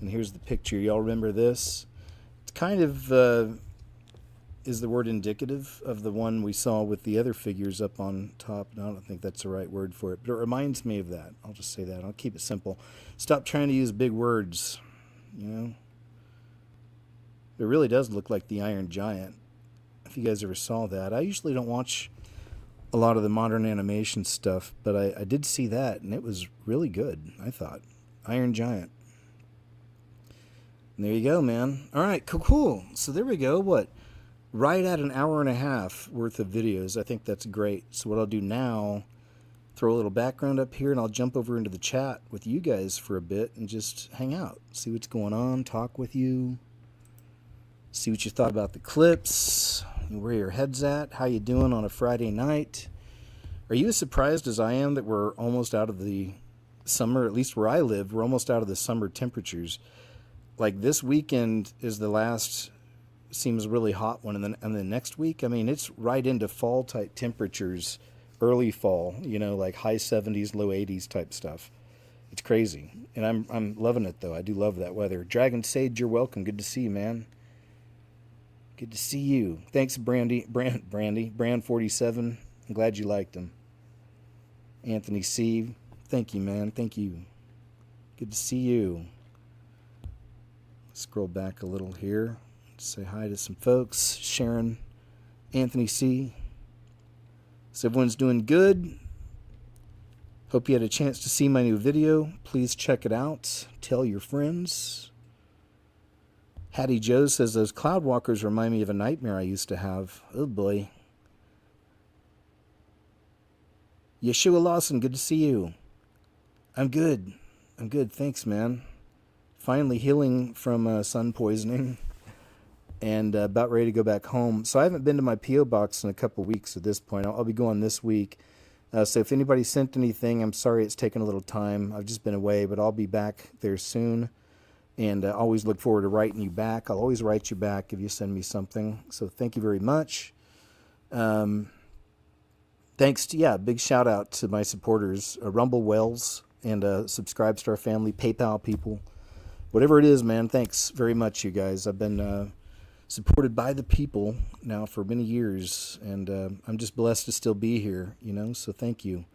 And here's the picture. Y'all remember this? It's kind of... is the word indicative of the one we saw with the other figures up on top? No, I don't think that's the right word for it, but it reminds me of that. I'll just say that. I'll keep it simple. Stop trying to use big words, you know? It really does look like the Iron Giant, if you guys ever saw that. I usually don't watch a lot of the modern animation stuff, but I did see that, and it was really good, I thought. Iron Giant. And there you go, man. All right, cool. So there we go. What? Right at an hour and a half worth of videos. I think that's great. So what I'll do now, throw a little background up here, and I'll jump over into the chat with you guys for a bit and just hang out, see what's going on, talk with you, see what you thought about the clips, where your head's at, how you doing on a Friday night. Are you as surprised as I am that we're almost out of the summer, at least where I live, we're almost out of the summer temperatures. Like this weekend is the last, seems really hot one, and then next week, I mean, it's right into fall type temperatures, early fall, you know, like high 70s, low 80s type stuff. It's crazy, and I'm loving it though. I do love that weather. Dragon Sage, you're welcome. Good to see you, man. Good to see you. Thanks, Brand 47. I'm glad you liked him. Anthony C, thank you, man. Thank you. Good to see you. Scroll back a little here. Say hi to some folks. Sharon, Anthony C. So everyone's doing good. Hope you had a chance to see my new video. Please check it out. Tell your friends. Hattie Joe says, those cloud walkers remind me of a nightmare I used to have. Oh boy. Yeshua Lawson, good to see you. I'm good. I'm good. Thanks, man. Finally healing from sun poisoning and about ready to go back home. So I haven't been to my P.O. box in a couple weeks at this point. I'll be going this week. So if anybody sent anything, I'm sorry it's taken a little time. I've just been away, but I'll be back there soon. And always look forward to writing you back. I'll always write you back if you send me something. So thank you very much. Thanks to, big shout out to my supporters, Rumble Wells and Subscribe Star family, PayPal people. Whatever it is, man, thanks very much, you guys. I've been supported by the people now for many years, and I'm just blessed to still be here, you know, so thank you.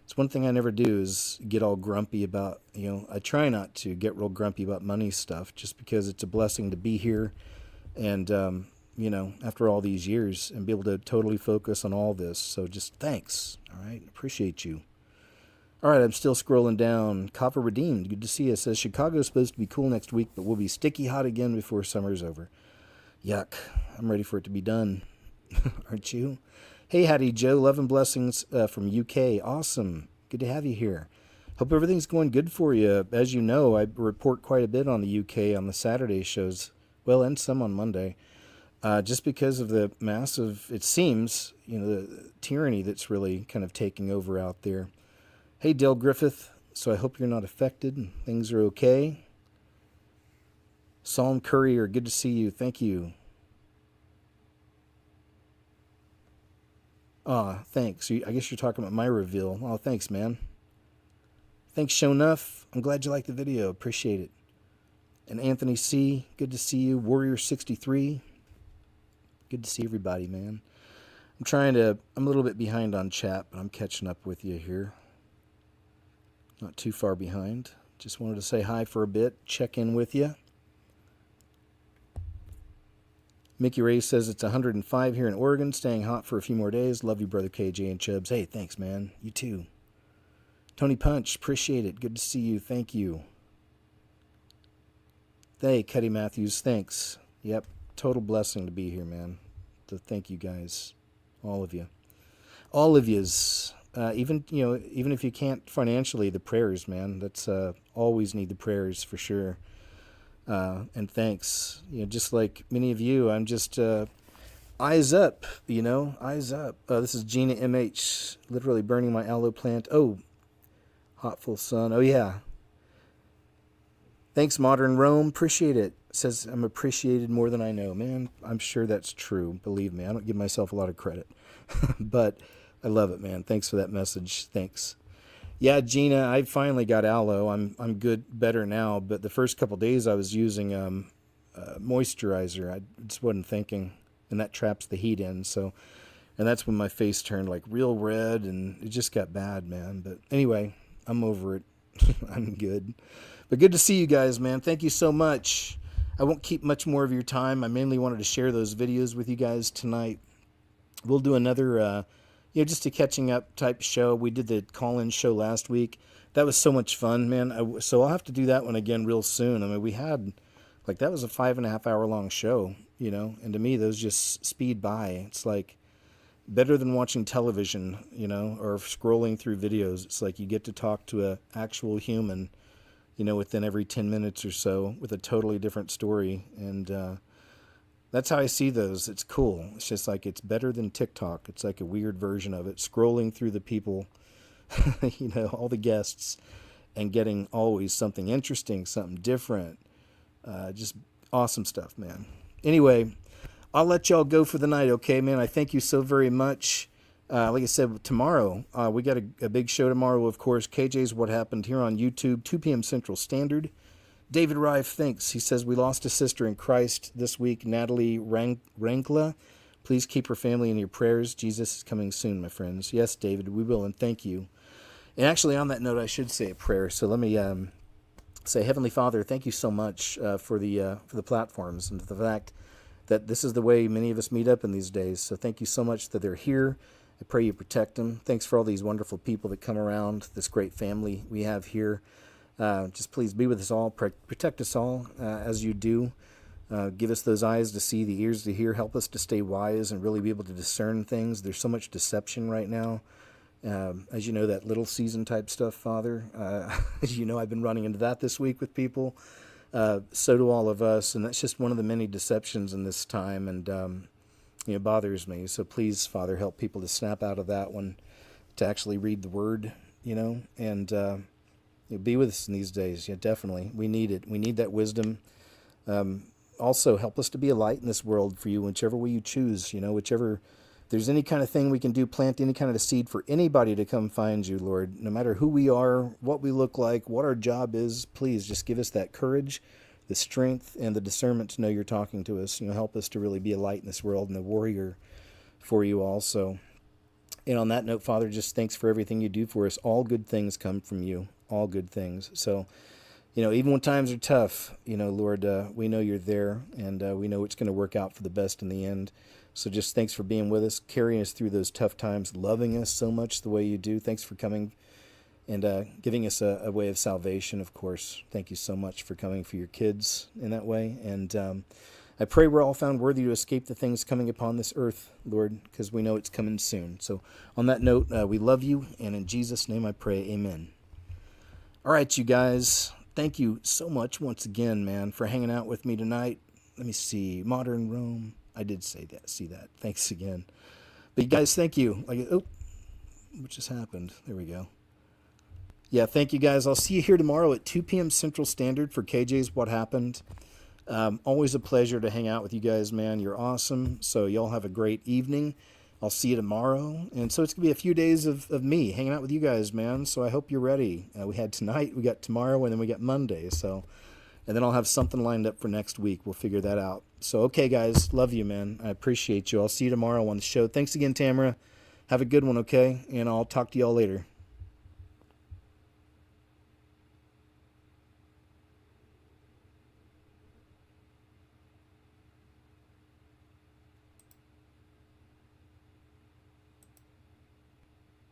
It's one thing I never do is get all grumpy about, you know, I try not to get real grumpy about money stuff just because it's a blessing to be here and, you know, after all these years and be able to totally focus on all this. So just thanks, all right? Appreciate you. All right, I'm still scrolling down. Copper Redeemed, good to see you. It says, Chicago's supposed to be cool next week, but we'll be sticky hot again before summer's over. Yuck. I'm ready for it to be done. Aren't you? Hey, Hattie Joe. Love and blessings from UK. Awesome. Good to have you here. Hope everything's going good for you. As you know, I report quite a bit on the UK on the Saturday shows. Well, and some on Monday. Just because of the massive, it seems, you know, the tyranny that's really kind of taking over out there. Hey, Dale Griffith. So I hope you're not affected and things are okay. Psalm Courier, good to see you. Thank you. Thanks. I guess you're talking about my reveal. Oh, thanks, man. Thanks, Show Enough. I'm glad you liked the video. Appreciate it. And Anthony C., good to see you. Warrior 63. Good to see everybody, man. I'm a little bit behind on chat, but I'm catching up with you here. Not too far behind. Just wanted to say hi for a bit, check in with you. Mickey Ray says it's 105 here in Oregon, staying hot for a few more days. Love you, brother KJ and Chubbs. Hey, thanks, man. You too. Tony Punch, appreciate it. Good to see you. Thank you. Hey, Cuddy Matthews, thanks. Yep, total blessing to be here, man. So thank you guys, all of you. All of yous. Even if you can't financially, the prayers, man. That's always need the prayers for sure. And thanks. You know, just like many of you, I'm just eyes up, you know, eyes up. This is Gina MH, literally burning my aloe plant. Oh, hot full sun. Oh, yeah. Thanks, Modern Rome. Appreciate it. Says I'm appreciated more than I know. Man, I'm sure that's true. Believe me, I don't give myself a lot of credit. But I love it, man. Thanks for that message. Thanks. Yeah, Gina, I finally got aloe. I'm good, better now. But the first couple days I was using moisturizer. I just wasn't thinking, and that traps the heat in. So, and that's when my face turned like real red, and it just got bad, man. But anyway, I'm over it. I'm good. But good to see you guys, man. Thank you so much. I won't keep much more of your time. I mainly wanted to share those videos with you guys tonight. We'll do another. Just a catching up type show. We did the call-in show last week. That was so much fun, man. So I'll have to do that one again real soon. I mean, we had, that was a 5.5 hour long show, you know, and to me, those just speed by. It's like better than watching television, you know, or scrolling through videos. It's like you get to talk to a actual human, you know, within every 10 minutes or so with a totally different story. And, that's how I see those. It's cool. It's just like it's better than TikTok. It's like a weird version of it. Scrolling through the people, you know, all the guests. and getting always something interesting, something different. Just awesome stuff, man. Anyway, I'll let y'all go for the night, okay, man? I thank you so very much. Like I said, tomorrow, we got a big show tomorrow, of course. KJ's What Happened here on YouTube, 2 p.m. Central Standard. David Rive thinks. He says, we lost a sister in Christ this week, Natalie Rankla. Please keep her family in your prayers. Jesus is coming soon, my friends. Yes, David, we will, and thank you. And actually, on that note, I should say a prayer. So let me say, Heavenly Father, thank you so much for the platforms and the fact that this is the way many of us meet up in these days. So thank you so much that they're here. I pray you protect them. Thanks for all these wonderful people that come around, this great family we have here. Just please be with us all. Protect us all as you do. Give us those eyes to see, the ears to hear. Help us to stay wise and really be able to discern things. There's so much deception right now. As you know, that little season type stuff, Father. As you know, I've been running into that this week with people. So do all of us. And that's just one of the many deceptions in this time. And it bothers me. So please, Father, help people to snap out of that one, to actually read the Word, and be with us in these days. Yeah, definitely. We need it. We need that wisdom. Also, help us to be a light in this world for you, whichever way you choose, whichever, if there's any kind of thing we can do, plant any kind of a seed for anybody to come find you, Lord, no matter who we are, what we look like, what our job is, please just give us that courage, the strength, and the discernment to know you're talking to us. Help us to really be a light in this world and a warrior for you also. And on that note, Father, just thanks for everything you do for us. All good things come from you, all good things. So, even when times are tough, Lord, we know you're there, and we know it's going to work out for the best in the end. So just thanks for being with us, carrying us through those tough times, loving us so much the way you do. Thanks for coming and giving us a way of salvation, of course. Thank you so much for coming for your kids in that way. And I pray we're all found worthy to escape the things coming upon this earth, Lord, because we know it's coming soon. So on that note, we love you, and in Jesus' name I pray, amen. All right, you guys. Thank you so much once again, man, for hanging out with me tonight. Let me see. Modern Rome. I did see that. Thanks again. But you guys, thank you. What just happened? There we go. Yeah, thank you guys. I'll see you here tomorrow at 2 p.m. Central Standard for KJ's What Happened. Always a pleasure to hang out with you guys, man. You're awesome. So y'all have a great evening. I'll see you tomorrow. And so it's going to be a few days of me hanging out with you guys, man. So I hope you're ready. We had tonight, we got tomorrow, and then we got Monday. So, and then I'll have something lined up for next week. We'll figure that out. So, okay, guys. Love you, man. I appreciate you. I'll see you tomorrow on the show. Thanks again, Tamara. Have a good one, okay? And I'll talk to y'all later.